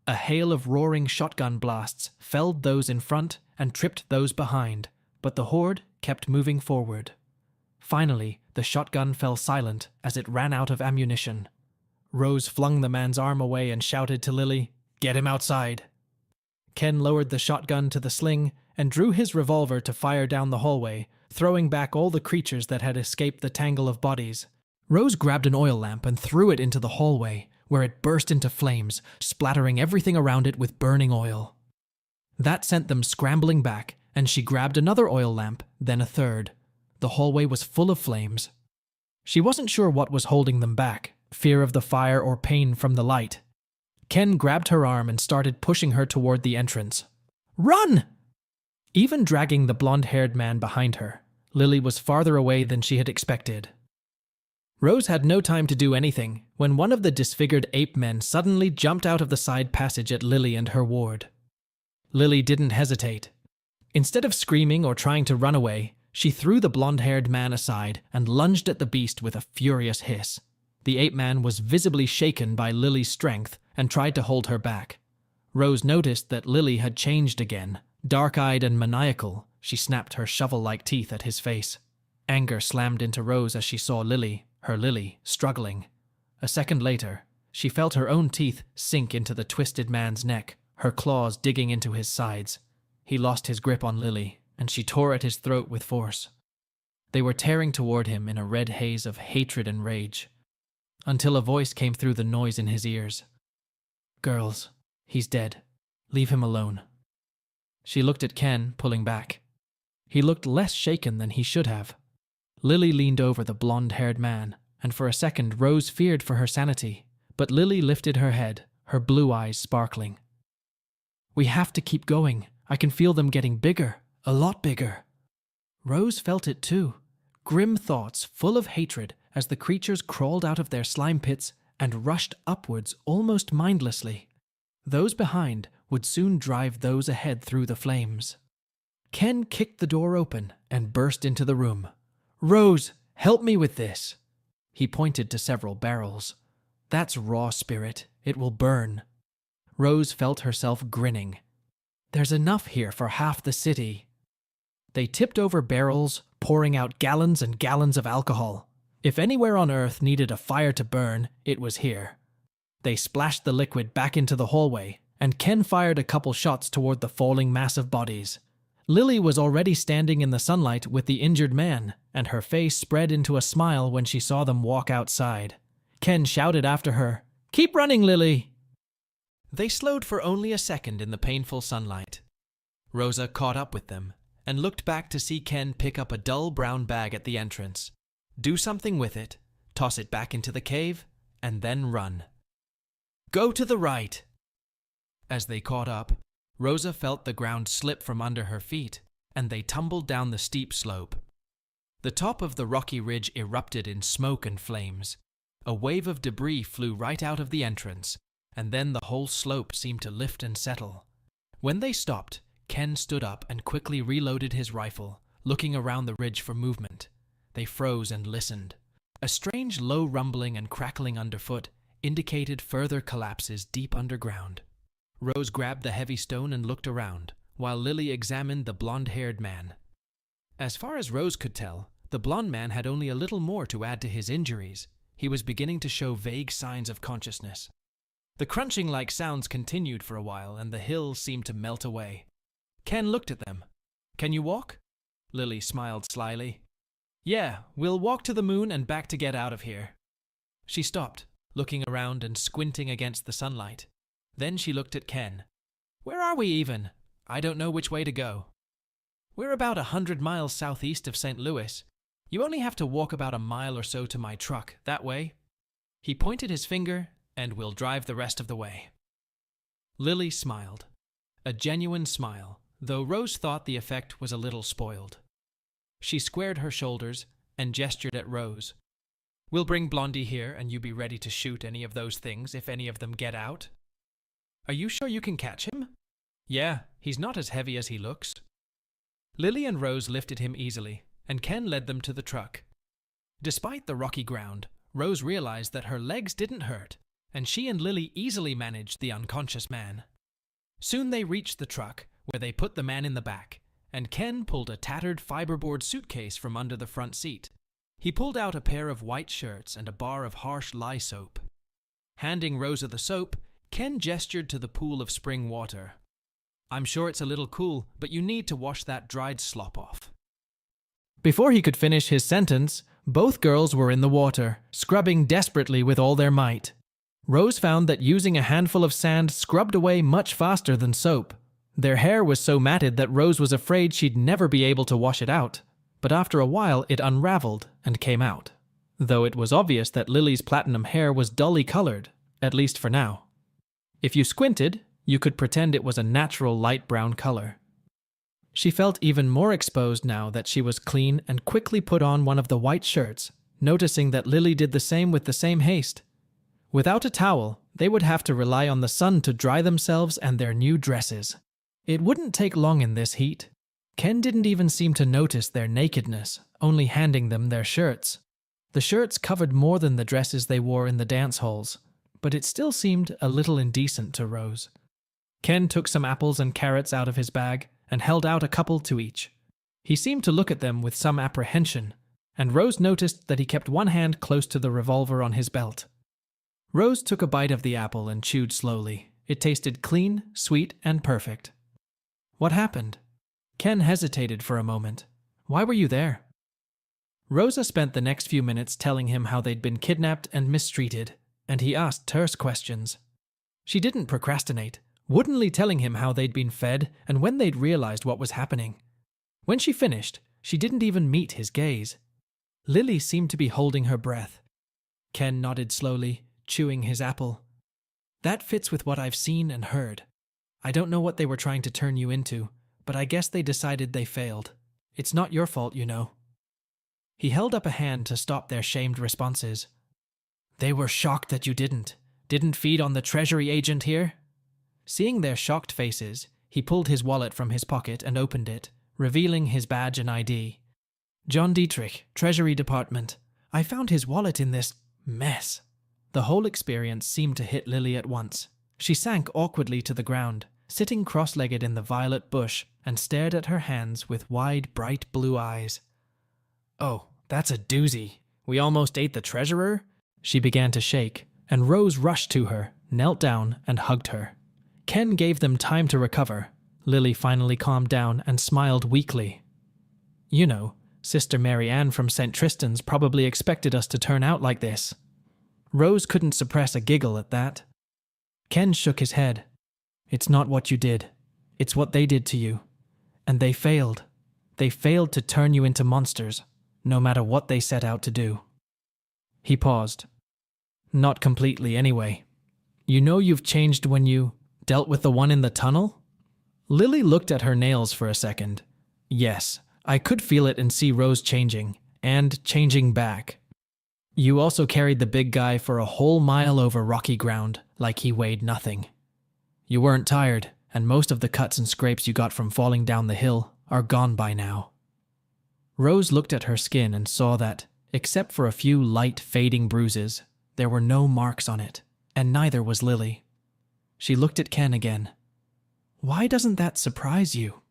A hail of roaring shotgun blasts felled those in front and tripped those behind, but the horde kept moving forward. Finally, the shotgun fell silent as it ran out of ammunition. Rose flung the man's arm away and shouted to Lily, "Get him outside." Ken lowered the shotgun to the sling and drew his revolver to fire down the hallway, throwing back all the creatures that had escaped the tangle of bodies. Rose grabbed an oil lamp and threw it into the hallway, where it burst into flames, splattering everything around it with burning oil. That sent them scrambling back, and she grabbed another oil lamp, then a third. The hallway was full of flames. She wasn't sure what was holding them back, fear of the fire or pain from the light. Ken grabbed her arm and started pushing her toward the entrance. Run! Even dragging the blonde-haired man behind her, Lily was farther away than she had expected. Rose had no time to do anything when one of the disfigured ape men suddenly jumped out of the side passage at Lily and her ward. Lily didn't hesitate. Instead of screaming or trying to run away, she threw the blonde-haired man aside and lunged at the beast with a furious hiss. The ape man was visibly shaken by Lily's strength and tried to hold her back. Rose noticed that Lily had changed again. Dark-eyed and maniacal, she snapped her shovel-like teeth at his face. Anger slammed into Rose as she saw Lily, struggling. A second later, she felt her own teeth sink into the twisted man's neck, her claws digging into his sides. He lost his grip on Lily, and she tore at his throat with force. They were tearing toward him in a red haze of hatred and rage, until a voice came through the noise in his ears. "Girls, he's dead. Leave him alone." She looked at Ken, pulling back. He looked less shaken than he should have. Lily leaned over the blonde-haired man, and for a second Rose feared for her sanity, but Lily lifted her head, her blue eyes sparkling. "We have to keep going. I can feel them getting bigger, a lot bigger." Rose felt it too, grim thoughts full of hatred as the creatures crawled out of their slime pits and rushed upwards almost mindlessly. Those behind would soon drive those ahead through the flames. Ken kicked the door open and burst into the room. "Rose, help me with this." He pointed to several barrels. "That's raw spirit. It will burn." Rose felt herself grinning. "There's enough here for half the city." They tipped over barrels, pouring out gallons and gallons of alcohol. If anywhere on Earth needed a fire to burn, it was here. They splashed the liquid back into the hallway, and Ken fired a couple shots toward the falling mass of bodies. Lily was already standing in the sunlight with the injured man, and her face spread into a smile when she saw them walk outside. Ken shouted after her, "Keep running, Lily!" They slowed for only a second in the painful sunlight. Rosa caught up with them and looked back to see Ken pick up a dull brown bag at the entrance, do something with it, toss it back into the cave, and then run. "Go to the right!" As they caught up, Rosa felt the ground slip from under her feet, and they tumbled down the steep slope. The top of the rocky ridge erupted in smoke and flames. A wave of debris flew right out of the entrance, and then the whole slope seemed to lift and settle. When they stopped, Ken stood up and quickly reloaded his rifle, looking around the ridge for movement. They froze and listened. A strange low rumbling and crackling underfoot indicated further collapses deep underground. Rose grabbed the heavy stone and looked around, while Lily examined the blonde-haired man. As far as Rose could tell, the blonde man had only a little more to add to his injuries. He was beginning to show vague signs of consciousness. The crunching-like sounds continued for a while, and the hills seemed to melt away. Ken looked at them. "Can you walk?" Lily smiled slyly. "Yeah, we'll walk to the moon and back to get out of here." She stopped, looking around and squinting against the sunlight. Then she looked at Ken. "Where are we even? I don't know which way to go." "We're about 100 miles southeast of St. Louis. You only have to walk about a mile or so to my truck, that way." He pointed his finger, "and we'll drive the rest of the way." Lily smiled. A genuine smile, though Rose thought the effect was a little spoiled. She squared her shoulders and gestured at Rose. "We'll bring Blondie here, and you be ready to shoot any of those things if any of them get out." "Are you sure you can catch him?" "Yeah, he's not as heavy as he looks." Lily and Rose lifted him easily, and Ken led them to the truck. Despite the rocky ground, Rose realized that her legs didn't hurt, and she and Lily easily managed the unconscious man. Soon they reached the truck, where they put the man in the back, and Ken pulled a tattered fiberboard suitcase from under the front seat. He pulled out a pair of white shirts and a bar of harsh lye soap. Handing Rosa the soap, Ken gestured to the pool of spring water. "I'm sure it's a little cool, but you need to wash that dried slop off." Before he could finish his sentence, both girls were in the water, scrubbing desperately with all their might. Rose found that using a handful of sand scrubbed away much faster than soap. Their hair was so matted that Rose was afraid she'd never be able to wash it out, but after a while it unraveled and came out, though it was obvious that Lily's platinum hair was dully colored, at least for now. If you squinted, you could pretend it was a natural light brown color. She felt even more exposed now that she was clean and quickly put on one of the white shirts, noticing that Lily did the same with the same haste. Without a towel, they would have to rely on the sun to dry themselves and their new dresses. It wouldn't take long in this heat. Ken didn't even seem to notice their nakedness, only handing them their shirts. The shirts covered more than the dresses they wore in the dance halls, but it still seemed a little indecent to Rose. Ken took some apples and carrots out of his bag and held out a couple to each. He seemed to look at them with some apprehension, and Rose noticed that he kept one hand close to the revolver on his belt. Rose took a bite of the apple and chewed slowly. It tasted clean, sweet, and perfect. What happened? Ken hesitated for a moment. Why were you there? Rosa spent the next few minutes telling him how they'd been kidnapped and mistreated, and he asked terse questions. She didn't procrastinate, woodenly telling him how they'd been fed and when they'd realized what was happening. When she finished, she didn't even meet his gaze. Lily seemed to be holding her breath. Ken nodded slowly, chewing his apple. That fits with what I've seen and heard. I don't know what they were trying to turn you into, but I guess they decided they failed. It's not your fault, you know. He held up a hand to stop their shamed responses. They were shocked that you didn't feed on the Treasury agent here? Seeing their shocked faces, he pulled his wallet from his pocket and opened it, revealing his badge and ID. John Dietrich, Treasury Department. I found his wallet in this mess. The whole experience seemed to hit Lily at once. She sank awkwardly to the ground, sitting cross-legged in the violet bush, and stared at her hands with wide, bright blue eyes. Oh, that's a doozy. We almost ate the treasurer? She began to shake, and Rose rushed to her, knelt down, and hugged her. Ken gave them time to recover. Lily finally calmed down and smiled weakly. You know, Sister Mary Ann from St. Tristan's probably expected us to turn out like this. Rose couldn't suppress a giggle at that. Ken shook his head. It's not what you did. It's what they did to you. And they failed. They failed to turn you into monsters, no matter what they set out to do. He paused. Not completely, anyway. You know you've changed when you dealt with the one in the tunnel? Lily looked at her nails for a second. Yes, I could feel it and see Rose changing, and changing back. You also carried the big guy for a whole mile over rocky ground, like he weighed nothing. You weren't tired, and most of the cuts and scrapes you got from falling down the hill are gone by now. Rose looked at her skin and saw that, except for a few light, fading bruises, there were no marks on it, and neither was Lily. She looked at Ken again. Why doesn't that surprise you?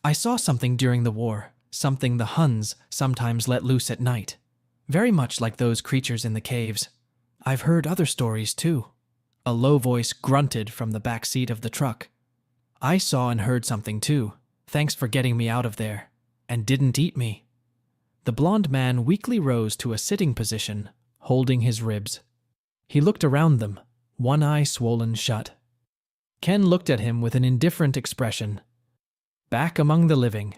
I saw something during the war, something the Huns sometimes let loose at night. Very much like those creatures in the caves. I've heard other stories too. A low voice grunted from the back seat of the truck. I saw and heard something too. Thanks for getting me out of there. And didn't eat me. The blond man weakly rose to a sitting position, holding his ribs. He looked around them, one eye swollen shut. Ken looked at him with an indifferent expression. Back among the living.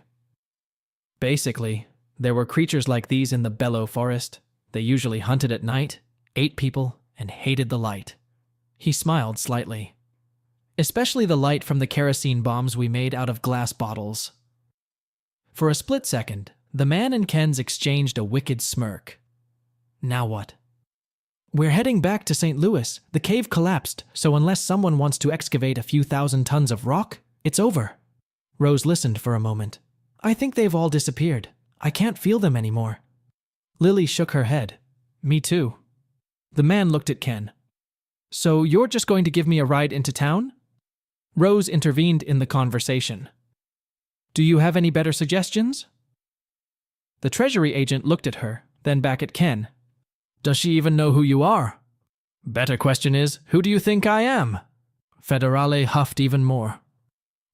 Basically, there were creatures like these in the Bellow Forest. They usually hunted at night, ate people, and hated the light. He smiled slightly. Especially the light from the kerosene bombs we made out of glass bottles. For a split second, the man and Ken's exchanged a wicked smirk. Now what? We're heading back to St. Louis. The cave collapsed, so unless someone wants to excavate a few thousand tons of rock, it's over. Rose listened for a moment. I think they've all disappeared. I can't feel them anymore. Lily shook her head. Me too. The man looked at Ken. So you're just going to give me a ride into town? Rose intervened in the conversation. Do you have any better suggestions? The Treasury agent looked at her, then back at Ken. Does she even know who you are? Better question is, who do you think I am? Federale huffed even more.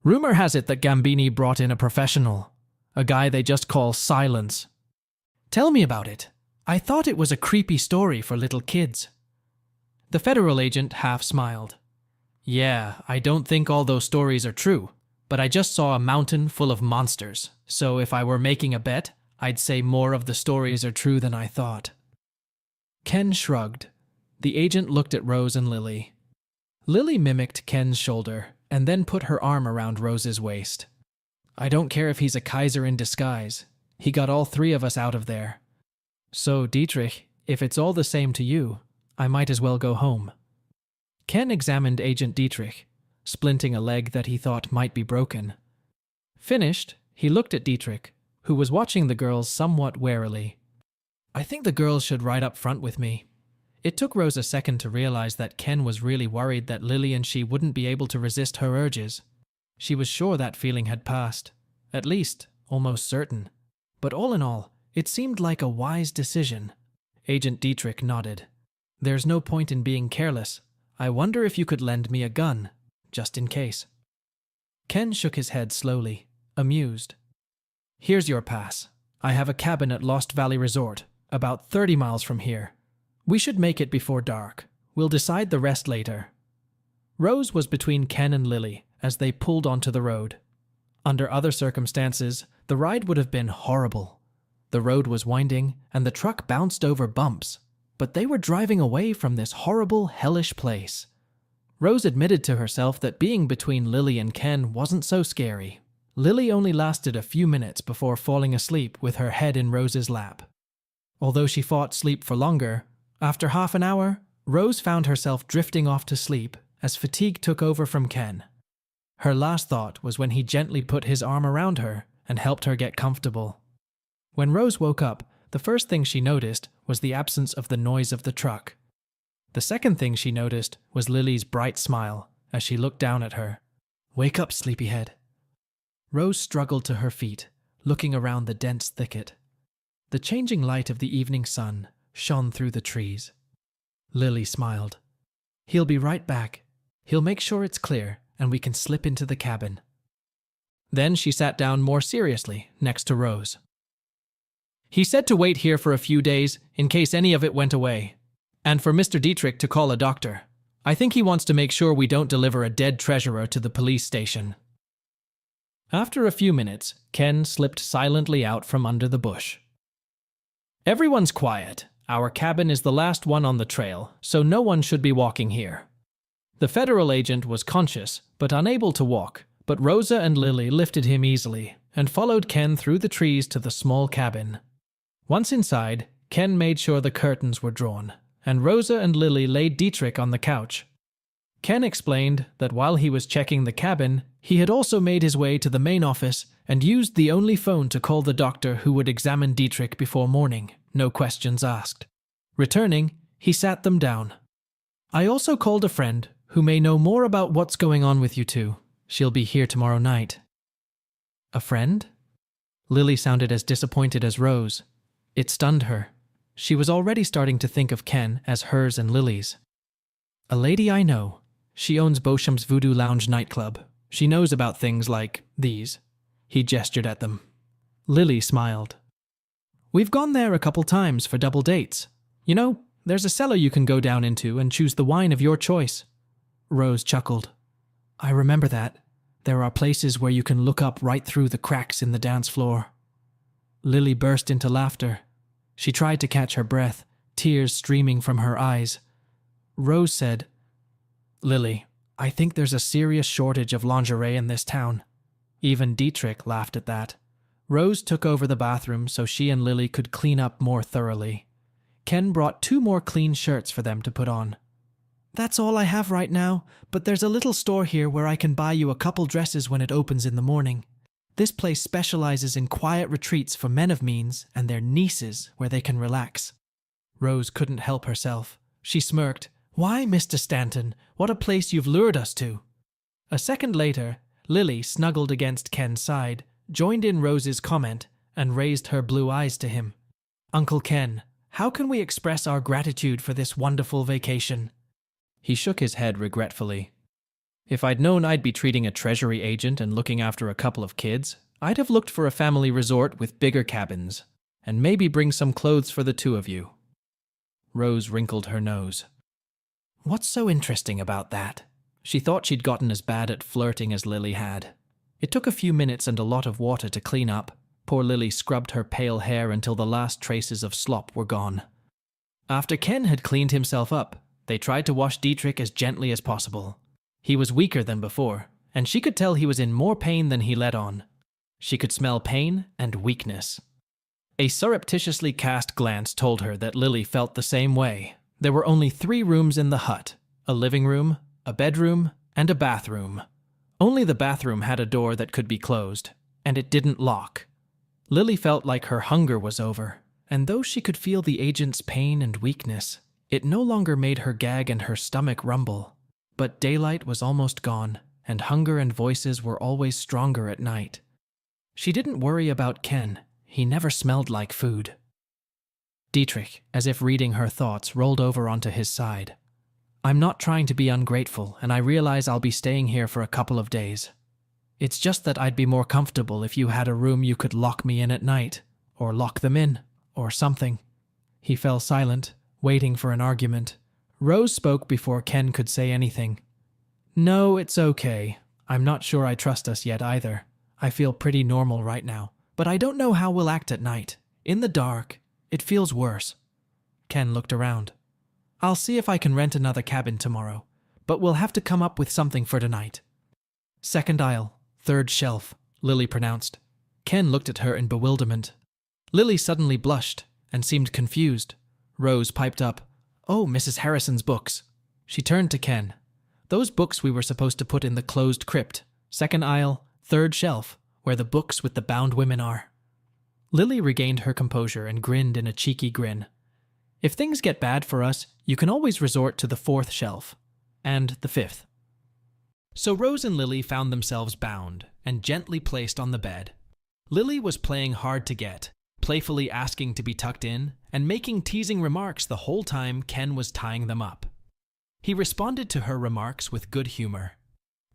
Rumor has it that Gambini brought in a professional, a guy they just call Silence. Tell me about it. I thought it was a creepy story for little kids. The federal agent half smiled. Yeah, I don't think all those stories are true, but I just saw a mountain full of monsters, so if I were making a bet, I'd say more of the stories are true than I thought. Ken shrugged. The agent looked at Rose and Lily. Lily mimicked Ken's shoulder and then put her arm around Rose's waist. I don't care if he's a Kaiser in disguise. He got all three of us out of there. So, Dietrich, if it's all the same to you, I might as well go home. Ken examined Agent Dietrich, splinting a leg that he thought might be broken. Finished, he looked at Dietrich, who was watching the girls somewhat warily. I think the girls should ride up front with me. It took Rose a second to realize that Ken was really worried that Lily and she wouldn't be able to resist her urges. She was sure that feeling had passed. At least, almost certain. But all in all, it seemed like a wise decision. Agent Dietrich nodded. There's no point in being careless. I wonder if you could lend me a gun, just in case. Ken shook his head slowly, amused. Here's your pass. I have a cabin at Lost Valley Resort, about 30 miles from here. We should make it before dark. We'll decide the rest later. Rose was between Ken and Lily as they pulled onto the road. Under other circumstances, the ride would have been horrible. The road was winding, and the truck bounced over bumps, but they were driving away from this horrible, hellish place. Rose admitted to herself that being between Lily and Ken wasn't so scary. Lily only lasted a few minutes before falling asleep with her head in Rose's lap. Although she fought sleep for longer, after half an hour, Rose found herself drifting off to sleep as fatigue took over from Ken. Her last thought was when he gently put his arm around her and helped her get comfortable. When Rose woke up, the first thing she noticed was the absence of the noise of the truck. The second thing she noticed was Lily's bright smile as she looked down at her. Wake up, sleepyhead. Rose struggled to her feet, looking around the dense thicket. The changing light of the evening sun shone through the trees. Lily smiled. He'll be right back. He'll make sure it's clear and we can slip into the cabin. Then she sat down more seriously next to Rose. He said to wait here for a few days in case any of it went away, and for Mr. Dietrich to call a doctor. I think he wants to make sure we don't deliver a dead treasurer to the police station. After a few minutes, Ken slipped silently out from under the bush. Everyone's quiet. Our cabin is the last one on the trail, so no one should be walking here. The federal agent was conscious, but unable to walk, but Rosa and Lily lifted him easily and followed Ken through the trees to the small cabin. Once inside, Ken made sure the curtains were drawn, and Rosa and Lily laid Dietrich on the couch. Ken explained that while he was checking the cabin, he had also made his way to the main office and used the only phone to call the doctor who would examine Dietrich before morning, no questions asked. Returning, he sat them down. I also called a friend who may know more about what's going on with you two. She'll be here tomorrow night. A friend? Lily sounded as disappointed as Rose. It stunned her. She was already starting to think of Ken as hers and Lily's. A lady I know. She owns Beauchamp's Voodoo Lounge nightclub. She knows about things like these. He gestured at them. Lily smiled. We've gone there a couple times for double dates. You know, there's a cellar you can go down into and choose the wine of your choice. Rose chuckled. I remember that. There are places where you can look up right through the cracks in the dance floor. Lily burst into laughter. She tried to catch her breath, tears streaming from her eyes. Rose said, Lily, I think there's a serious shortage of lingerie in this town. Even Dietrich laughed at that. Rose took over the bathroom so she and Lily could clean up more thoroughly. Ken brought 2 more clean shirts for them to put on. That's all I have right now, but there's a little store here where I can buy you a couple dresses when it opens in the morning. This place specializes in quiet retreats for men of means and their nieces where they can relax. Rose couldn't help herself. She smirked. Why, Mr. Stanton, what a place you've lured us to. A second later, Lily snuggled against Ken's side, joined in Rose's comment, and raised her blue eyes to him. Uncle Ken, how can we express our gratitude for this wonderful vacation? He shook his head regretfully. If I'd known I'd be treating a treasury agent and looking after a couple of kids, I'd have looked for a family resort with bigger cabins, and maybe bring some clothes for the 2 of you. Rose wrinkled her nose. What's so interesting about that? She thought she'd gotten as bad at flirting as Lily had. It took a few minutes and a lot of water to clean up. Poor Lily scrubbed her pale hair until the last traces of slop were gone. After Ken had cleaned himself up, they tried to wash Dietrich as gently as possible. He was weaker than before, and she could tell he was in more pain than he let on. She could smell pain and weakness. A surreptitiously cast glance told her that Lily felt the same way. There were only 3 rooms in the hut: a living room, a bedroom, and a bathroom. Only the bathroom had a door that could be closed, and it didn't lock. Lily felt like her hunger was over, and though she could feel the agent's pain and weakness, it no longer made her gag and her stomach rumble. But daylight was almost gone, and hunger and voices were always stronger at night. She didn't worry about Ken. He never smelled like food. Dietrich, as if reading her thoughts, rolled over onto his side. "I'm not trying to be ungrateful, and I realize I'll be staying here for a couple of days. It's just that I'd be more comfortable if you had a room you could lock me in at night, or lock them in, or something." He fell silent, waiting for an argument. Rose spoke before Ken could say anything. "No, it's okay. I'm not sure I trust us yet either. I feel pretty normal right now, but I don't know how we'll act at night. In the dark, it feels worse." Ken looked around. "I'll see if I can rent another cabin tomorrow, but we'll have to come up with something for tonight." "Second aisle, 3rd shelf," Lily pronounced. Ken looked at her in bewilderment. Lily suddenly blushed and seemed confused. Rose piped up, "Oh, Mrs. Harrison's books." She turned to Ken. "Those books we were supposed to put in the closed crypt. 2nd aisle, 3rd shelf, where the books with the bound women are." Lily regained her composure and grinned in a cheeky grin. "If things get bad for us, you can always resort to the 4th shelf. And the 5th. So Rose and Lily found themselves bound and gently placed on the bed. Lily was playing hard to get, playfully asking to be tucked in and making teasing remarks the whole time Ken was tying them up. He responded to her remarks with good humor.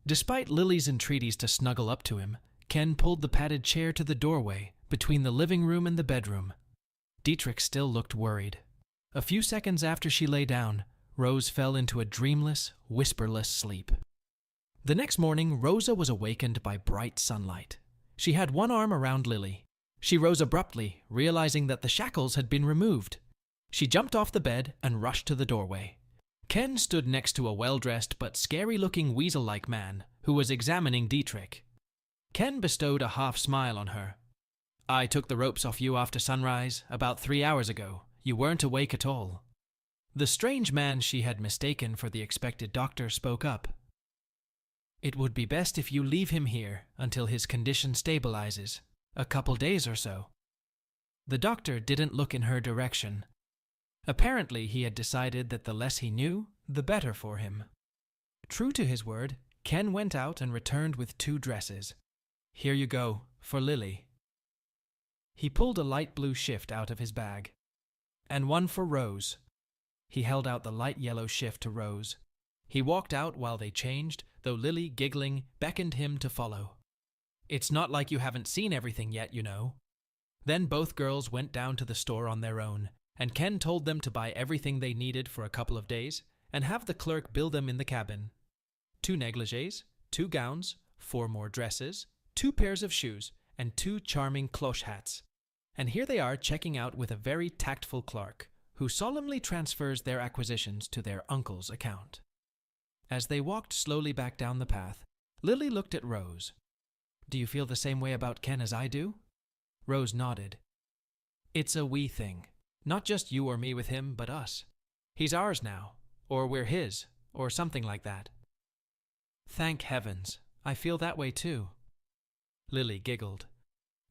Despite Lily's entreaties to snuggle up to him, Ken pulled the padded chair to the doorway between the living room and the bedroom. Dietrich still looked worried. A few seconds after she lay down, Rose fell into a dreamless, whisperless sleep. The next morning, Rosa was awakened by bright sunlight. She had one arm around Lily. She rose abruptly, realizing that the shackles had been removed. She jumped off the bed and rushed to the doorway. Ken stood next to a well-dressed but scary-looking weasel-like man who was examining Dietrich. Ken bestowed a half-smile on her. "I took the ropes off you after sunrise, about 3 hours ago. You weren't awake at all." The strange man she had mistaken for the expected doctor spoke up. "It would be best if you leave him here until his condition stabilizes, a couple days or so." The doctor didn't look in her direction. Apparently, he had decided that the less he knew, the better for him. True to his word, Ken went out and returned with 2 dresses. "Here you go, for Lily." He pulled a light blue shift out of his bag. "And one for Rose." He held out the light yellow shift to Rose. He walked out while they changed, though Lily, giggling, beckoned him to follow. "It's not like you haven't seen everything yet, you know." Then both girls went down to the store on their own, and Ken told them to buy everything they needed for a couple of days and have the clerk bill them in the cabin. 2 negligées, 2 gowns, 4 more dresses, 2 pairs of shoes, and 2 charming cloche hats. And here they are checking out with a very tactful clerk, who solemnly transfers their acquisitions to their uncle's account. As they walked slowly back down the path, Lily looked at Rose. "Do you feel the same way about Ken as I do?" Rose nodded. "It's a we thing. Not just you or me with him, but us. He's ours now, or we're his, or something like that." "Thank heavens. I feel that way too." Lily giggled.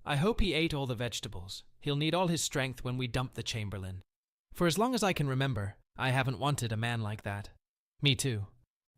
"I hope he ate all the vegetables. He'll need all his strength when we dump the Chamberlain. For as long as I can remember, I haven't wanted a man like that." "Me too."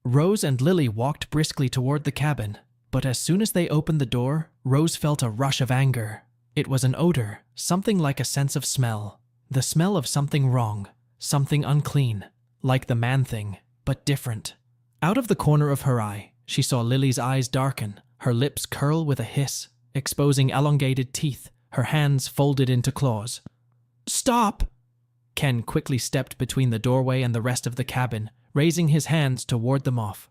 Rose and Lily walked briskly toward the cabin, but as soon as they opened the door, Rose felt a rush of anger. It was an odor, something like a sense of smell. The smell of something wrong, something unclean, like the man-thing, but different. Out of the corner of her eye, she saw Lily's eyes darken, her lips curl with a hiss, exposing elongated teeth, her hands folded into claws. "Stop!" Ken quickly stepped between the doorway and the rest of the cabin, raising his hands to ward them off.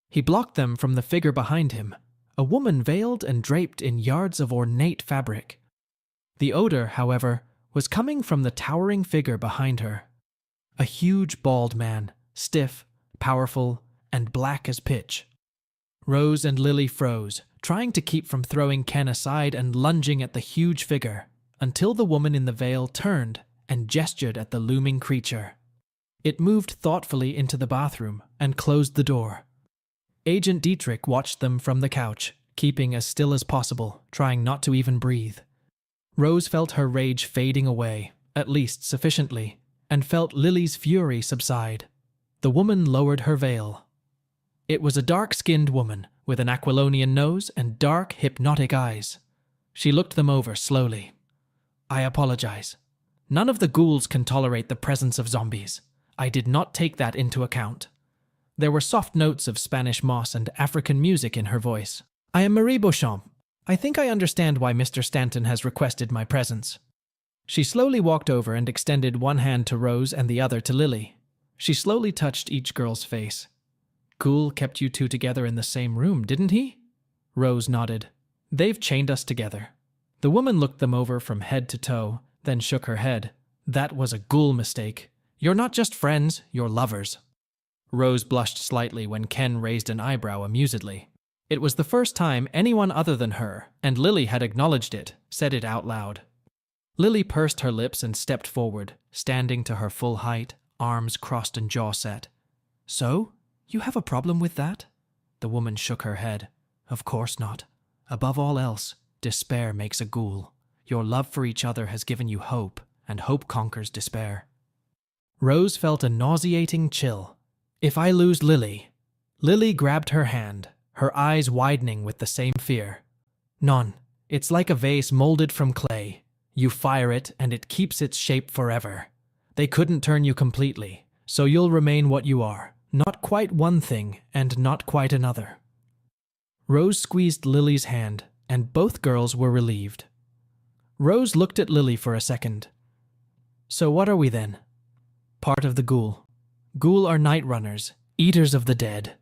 He blocked them from the figure behind him, a woman veiled and draped in yards of ornate fabric. The odor, however, was coming from the towering figure behind her. A huge bald man, stiff, powerful, and black as pitch. Rose and Lily froze, trying to keep from throwing Ken aside and lunging at the huge figure, until the woman in the veil turned and gestured at the looming creature. It moved thoughtfully into the bathroom and closed the door. Agent Dietrich watched them from the couch, keeping as still as possible, trying not to even breathe. Rose felt her rage fading away, at least sufficiently, and felt Lily's fury subside. The woman lowered her veil. It was a dark-skinned woman with an aquilonian nose and dark, hypnotic eyes. She looked them over slowly. "I apologize. None of the ghouls can tolerate the presence of zombies. I did not take that into account." There were soft notes of Spanish moss and African music in her voice. "I am Marie Beauchamp. I think I understand why Mr. Stanton has requested my presence." She slowly walked over and extended one hand to Rose and the other to Lily. She slowly touched each girl's face. "Ghoul kept you two together in the same room, didn't he?" Rose nodded. "They've chained us together." The woman looked them over from head to toe, then shook her head. "That was a ghoul mistake. You're not just friends, you're lovers." Rose blushed slightly when Ken raised an eyebrow amusedly. It was the first time anyone other than her, and Lily had acknowledged it, said it out loud. Lily pursed her lips and stepped forward, standing to her full height, arms crossed and jaw set. "So? You have a problem with that?" The woman shook her head. "Of course not. Above all else, despair makes a ghoul. Your love for each other has given you hope, and hope conquers despair." Rose felt a nauseating chill. "If I lose Lily..." Lily grabbed her hand, her eyes widening with the same fear. "Non, it's like a vase molded from clay. You fire it and it keeps its shape forever. They couldn't turn you completely, so you'll remain what you are, not quite one thing and not quite another." Rose squeezed Lily's hand, and both girls were relieved. Rose looked at Lily for a second. "So what are we then?" "Part of the ghoul. Ghoul are night runners, eaters of the dead."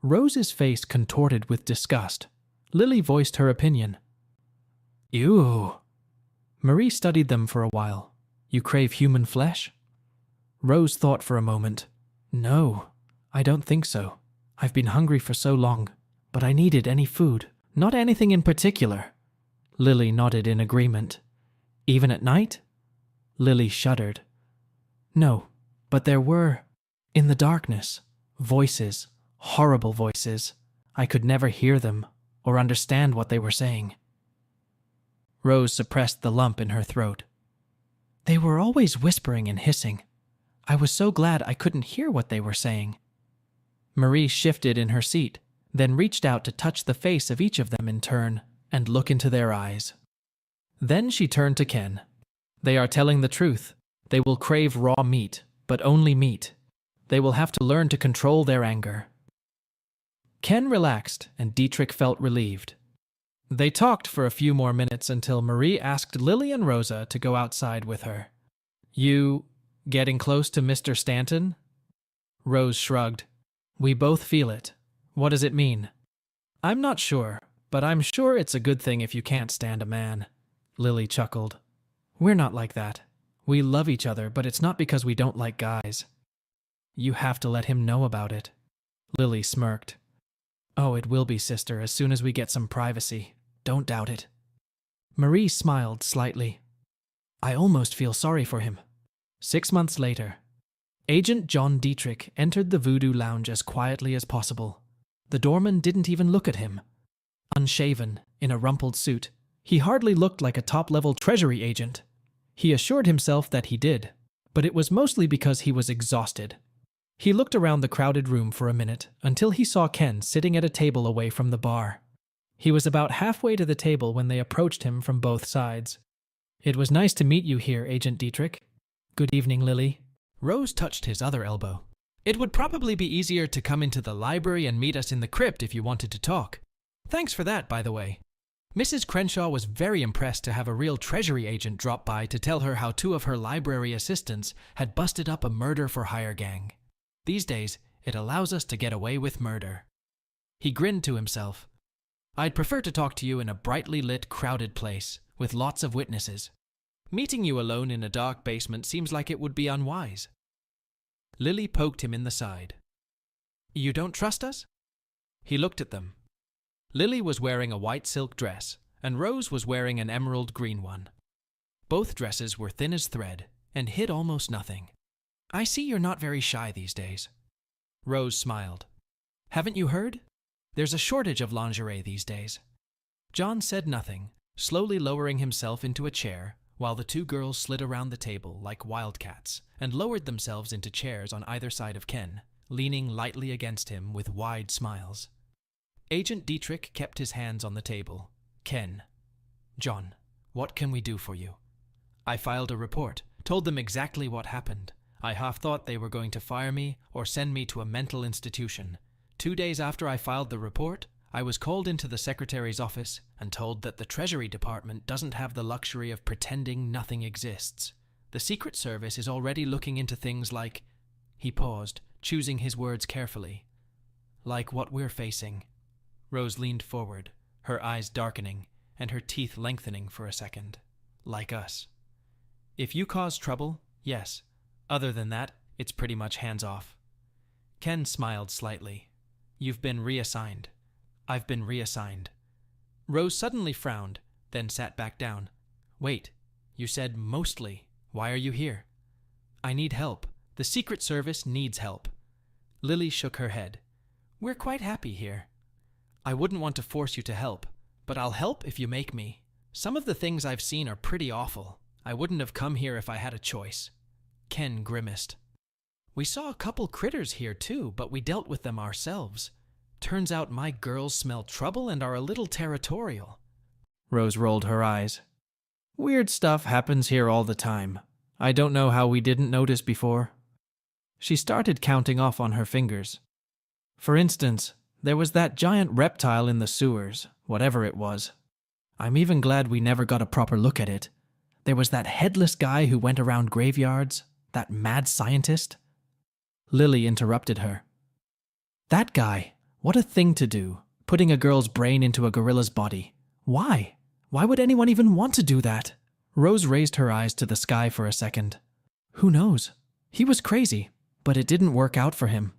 Rose's face contorted with disgust. Lily voiced her opinion. "Ew." Marie studied them for a while. "You crave human flesh?" Rose thought for a moment. "No, I don't think so. I've been hungry for so long, but I needed any food, not anything in particular." Lily nodded in agreement. "Even at night?" Lily shuddered. "No, but there were, in the darkness, voices, horrible voices. I could never hear them or understand what they were saying." Rose suppressed the lump in her throat. "They were always whispering and hissing. I was so glad I couldn't hear what they were saying." Marie shifted in her seat, then reached out to touch the face of each of them in turn and look into their eyes. Then she turned to Ken. "They are telling the truth. They will crave raw meat, but only meat. They will have to learn to control their anger." Ken relaxed, and Dietrich felt relieved. They talked for a few more minutes until Marie asked Lily and Rosa to go outside with her. "You getting close to Mr. Stanton?" Rose shrugged. "We both feel it. What does it mean?" "I'm not sure, but I'm sure it's a good thing if you can't stand a man." Lily chuckled. "We're not like that. We love each other, but it's not because we don't like guys." "You have to let him know about it." Lily smirked. "Oh, it will be, sister, as soon as we get some privacy. Don't doubt it." Marie smiled slightly. "I almost feel sorry for him." 6 months later, Agent John Dietrich entered the Voodoo Lounge as quietly as possible. The doorman didn't even look at him. Unshaven, in a rumpled suit, he hardly looked like a top-level treasury agent. He assured himself that he did, but it was mostly because he was exhausted. He looked around the crowded room for a minute until he saw Ken sitting at a table away from the bar. He was about halfway to the table when they approached him from both sides. "It was nice to meet you here, Agent Dietrich." "Good evening, Lily." Rose touched his other elbow. "It would probably be easier to come into the library and meet us in the crypt if you wanted to talk. Thanks for that, by the way." Mrs. Crenshaw was very impressed to have a real treasury agent drop by to tell her how 2 of her library assistants had busted up a murder-for-hire gang. "These days, it allows us to get away with murder." He grinned to himself. I'd prefer to talk to you in a brightly lit, crowded place, with lots of witnesses. Meeting you alone in a dark basement seems like it would be unwise. Lily poked him in the side. You don't trust us? He looked at them. Lily was wearing a white silk dress, and Rose was wearing an emerald green one. Both dresses were thin as thread and hid almost nothing. I see you're not very shy these days. Rose smiled. Haven't you heard? There's a shortage of lingerie these days. John said nothing, slowly lowering himself into a chair, while the two girls slid around the table like wildcats and lowered themselves into chairs on either side of Ken, leaning lightly against him with wide smiles. Agent Dietrich kept his hands on the table. Ken. John, what can we do for you? I filed a report, told them exactly what happened. I half thought they were going to fire me or send me to a mental institution. 2 days after I filed the report, I was called into the secretary's office and told that the Treasury Department doesn't have the luxury of pretending nothing exists. The Secret Service is already looking into things like... He paused, choosing his words carefully. Like what we're facing. Rose leaned forward, her eyes darkening and her teeth lengthening for a second. Like us. If you cause trouble, yes. Other than that, it's pretty much hands off. Ken smiled slightly. You've been reassigned. I've been reassigned. Rose suddenly frowned, then sat back down. Wait, you said mostly. Why are you here? I need help. The Secret Service needs help. Lily shook her head. We're quite happy here. I wouldn't want to force you to help, but I'll help if you make me. Some of the things I've seen are pretty awful. I wouldn't have come here if I had a choice. Ken grimaced. We saw a couple critters here too, but we dealt with them ourselves. Turns out my girls smell trouble and are a little territorial. Rose rolled her eyes. Weird stuff happens here all the time. I don't know how we didn't notice before. She started counting off on her fingers. For instance, there was that giant reptile in the sewers, whatever it was. I'm even glad we never got a proper look at it. There was that headless guy who went around graveyards, that mad scientist. Lily interrupted her. That guy, what a thing to do, putting a girl's brain into a gorilla's body. Why? Why would anyone even want to do that? Rose raised her eyes to the sky for a second. Who knows? He was crazy, but it didn't work out for him.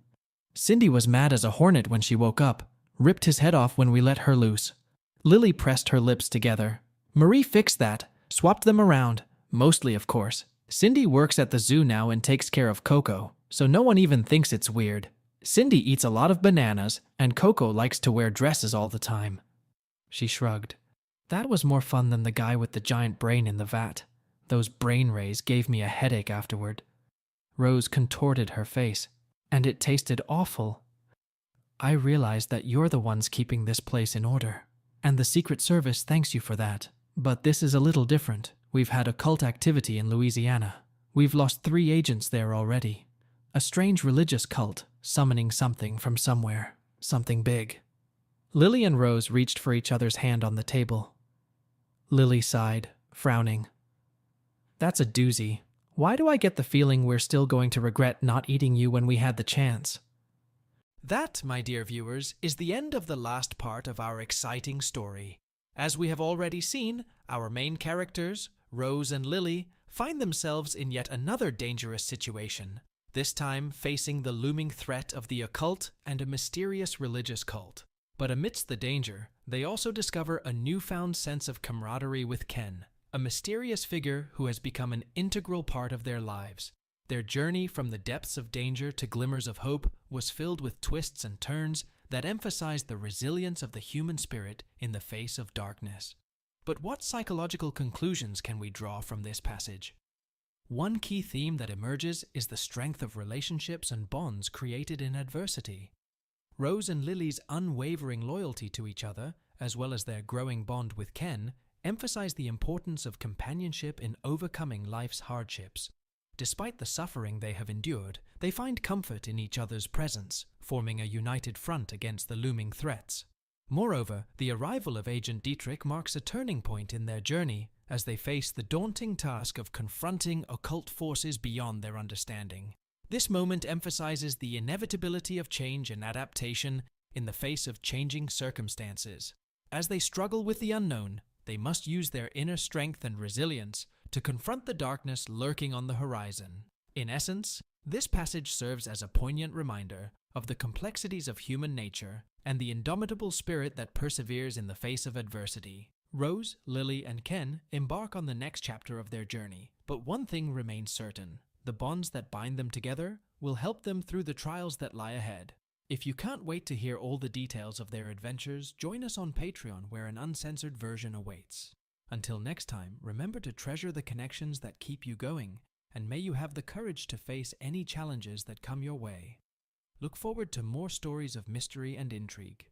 Cindy was mad as a hornet when she woke up, ripped his head off when we let her loose. Lily pressed her lips together. Marie fixed that, swapped them around, mostly of course. Cindy works at the zoo now and takes care of Coco, so no one even thinks it's weird. Cindy eats a lot of bananas, and Coco likes to wear dresses all the time. She shrugged. That was more fun than the guy with the giant brain in the vat. Those brain rays gave me a headache afterward. Rose contorted her face, and it tasted awful. I realized that you're the ones keeping this place in order, and the Secret Service thanks you for that. But this is a little different. We've had occult activity in Louisiana. We've lost 3 agents there already. A strange religious cult, summoning something from somewhere. Something big. Lily and Rose reached for each other's hand on the table. Lily sighed, frowning. That's a doozy. Why do I get the feeling we're still going to regret not eating you when we had the chance? That, my dear viewers, is the end of the last part of our exciting story. As we have already seen, our main characters, Rose and Lily, find themselves in yet another dangerous situation, this time facing the looming threat of the occult and a mysterious religious cult. But amidst the danger, they also discover a newfound sense of camaraderie with Ken, a mysterious figure who has become an integral part of their lives. Their journey from the depths of danger to glimmers of hope was filled with twists and turns that emphasized the resilience of the human spirit in the face of darkness. But what psychological conclusions can we draw from this passage? One key theme that emerges is the strength of relationships and bonds created in adversity. Rose and Lily's unwavering loyalty to each other, as well as their growing bond with Ken, emphasize the importance of companionship in overcoming life's hardships. Despite the suffering they have endured, they find comfort in each other's presence, forming a united front against the looming threats. Moreover, the arrival of Agent Dietrich marks a turning point in their journey as they face the daunting task of confronting occult forces beyond their understanding. This moment emphasizes the inevitability of change and adaptation, in the face of changing circumstances. As they struggle with the unknown, they must use their inner strength and resilience to confront the darkness lurking on the horizon. In essence, this passage serves as a poignant reminder of the complexities of human nature and the indomitable spirit that perseveres in the face of adversity. Rose, Lily, and Ken embark on the next chapter of their journey, but one thing remains certain: the bonds that bind them together will help them through the trials that lie ahead. If you can't wait to hear all the details of their adventures, join us on Patreon, where an uncensored version awaits. Until next time, remember to treasure the connections that keep you going, and may you have the courage to face any challenges that come your way. Look forward to more stories of mystery and intrigue.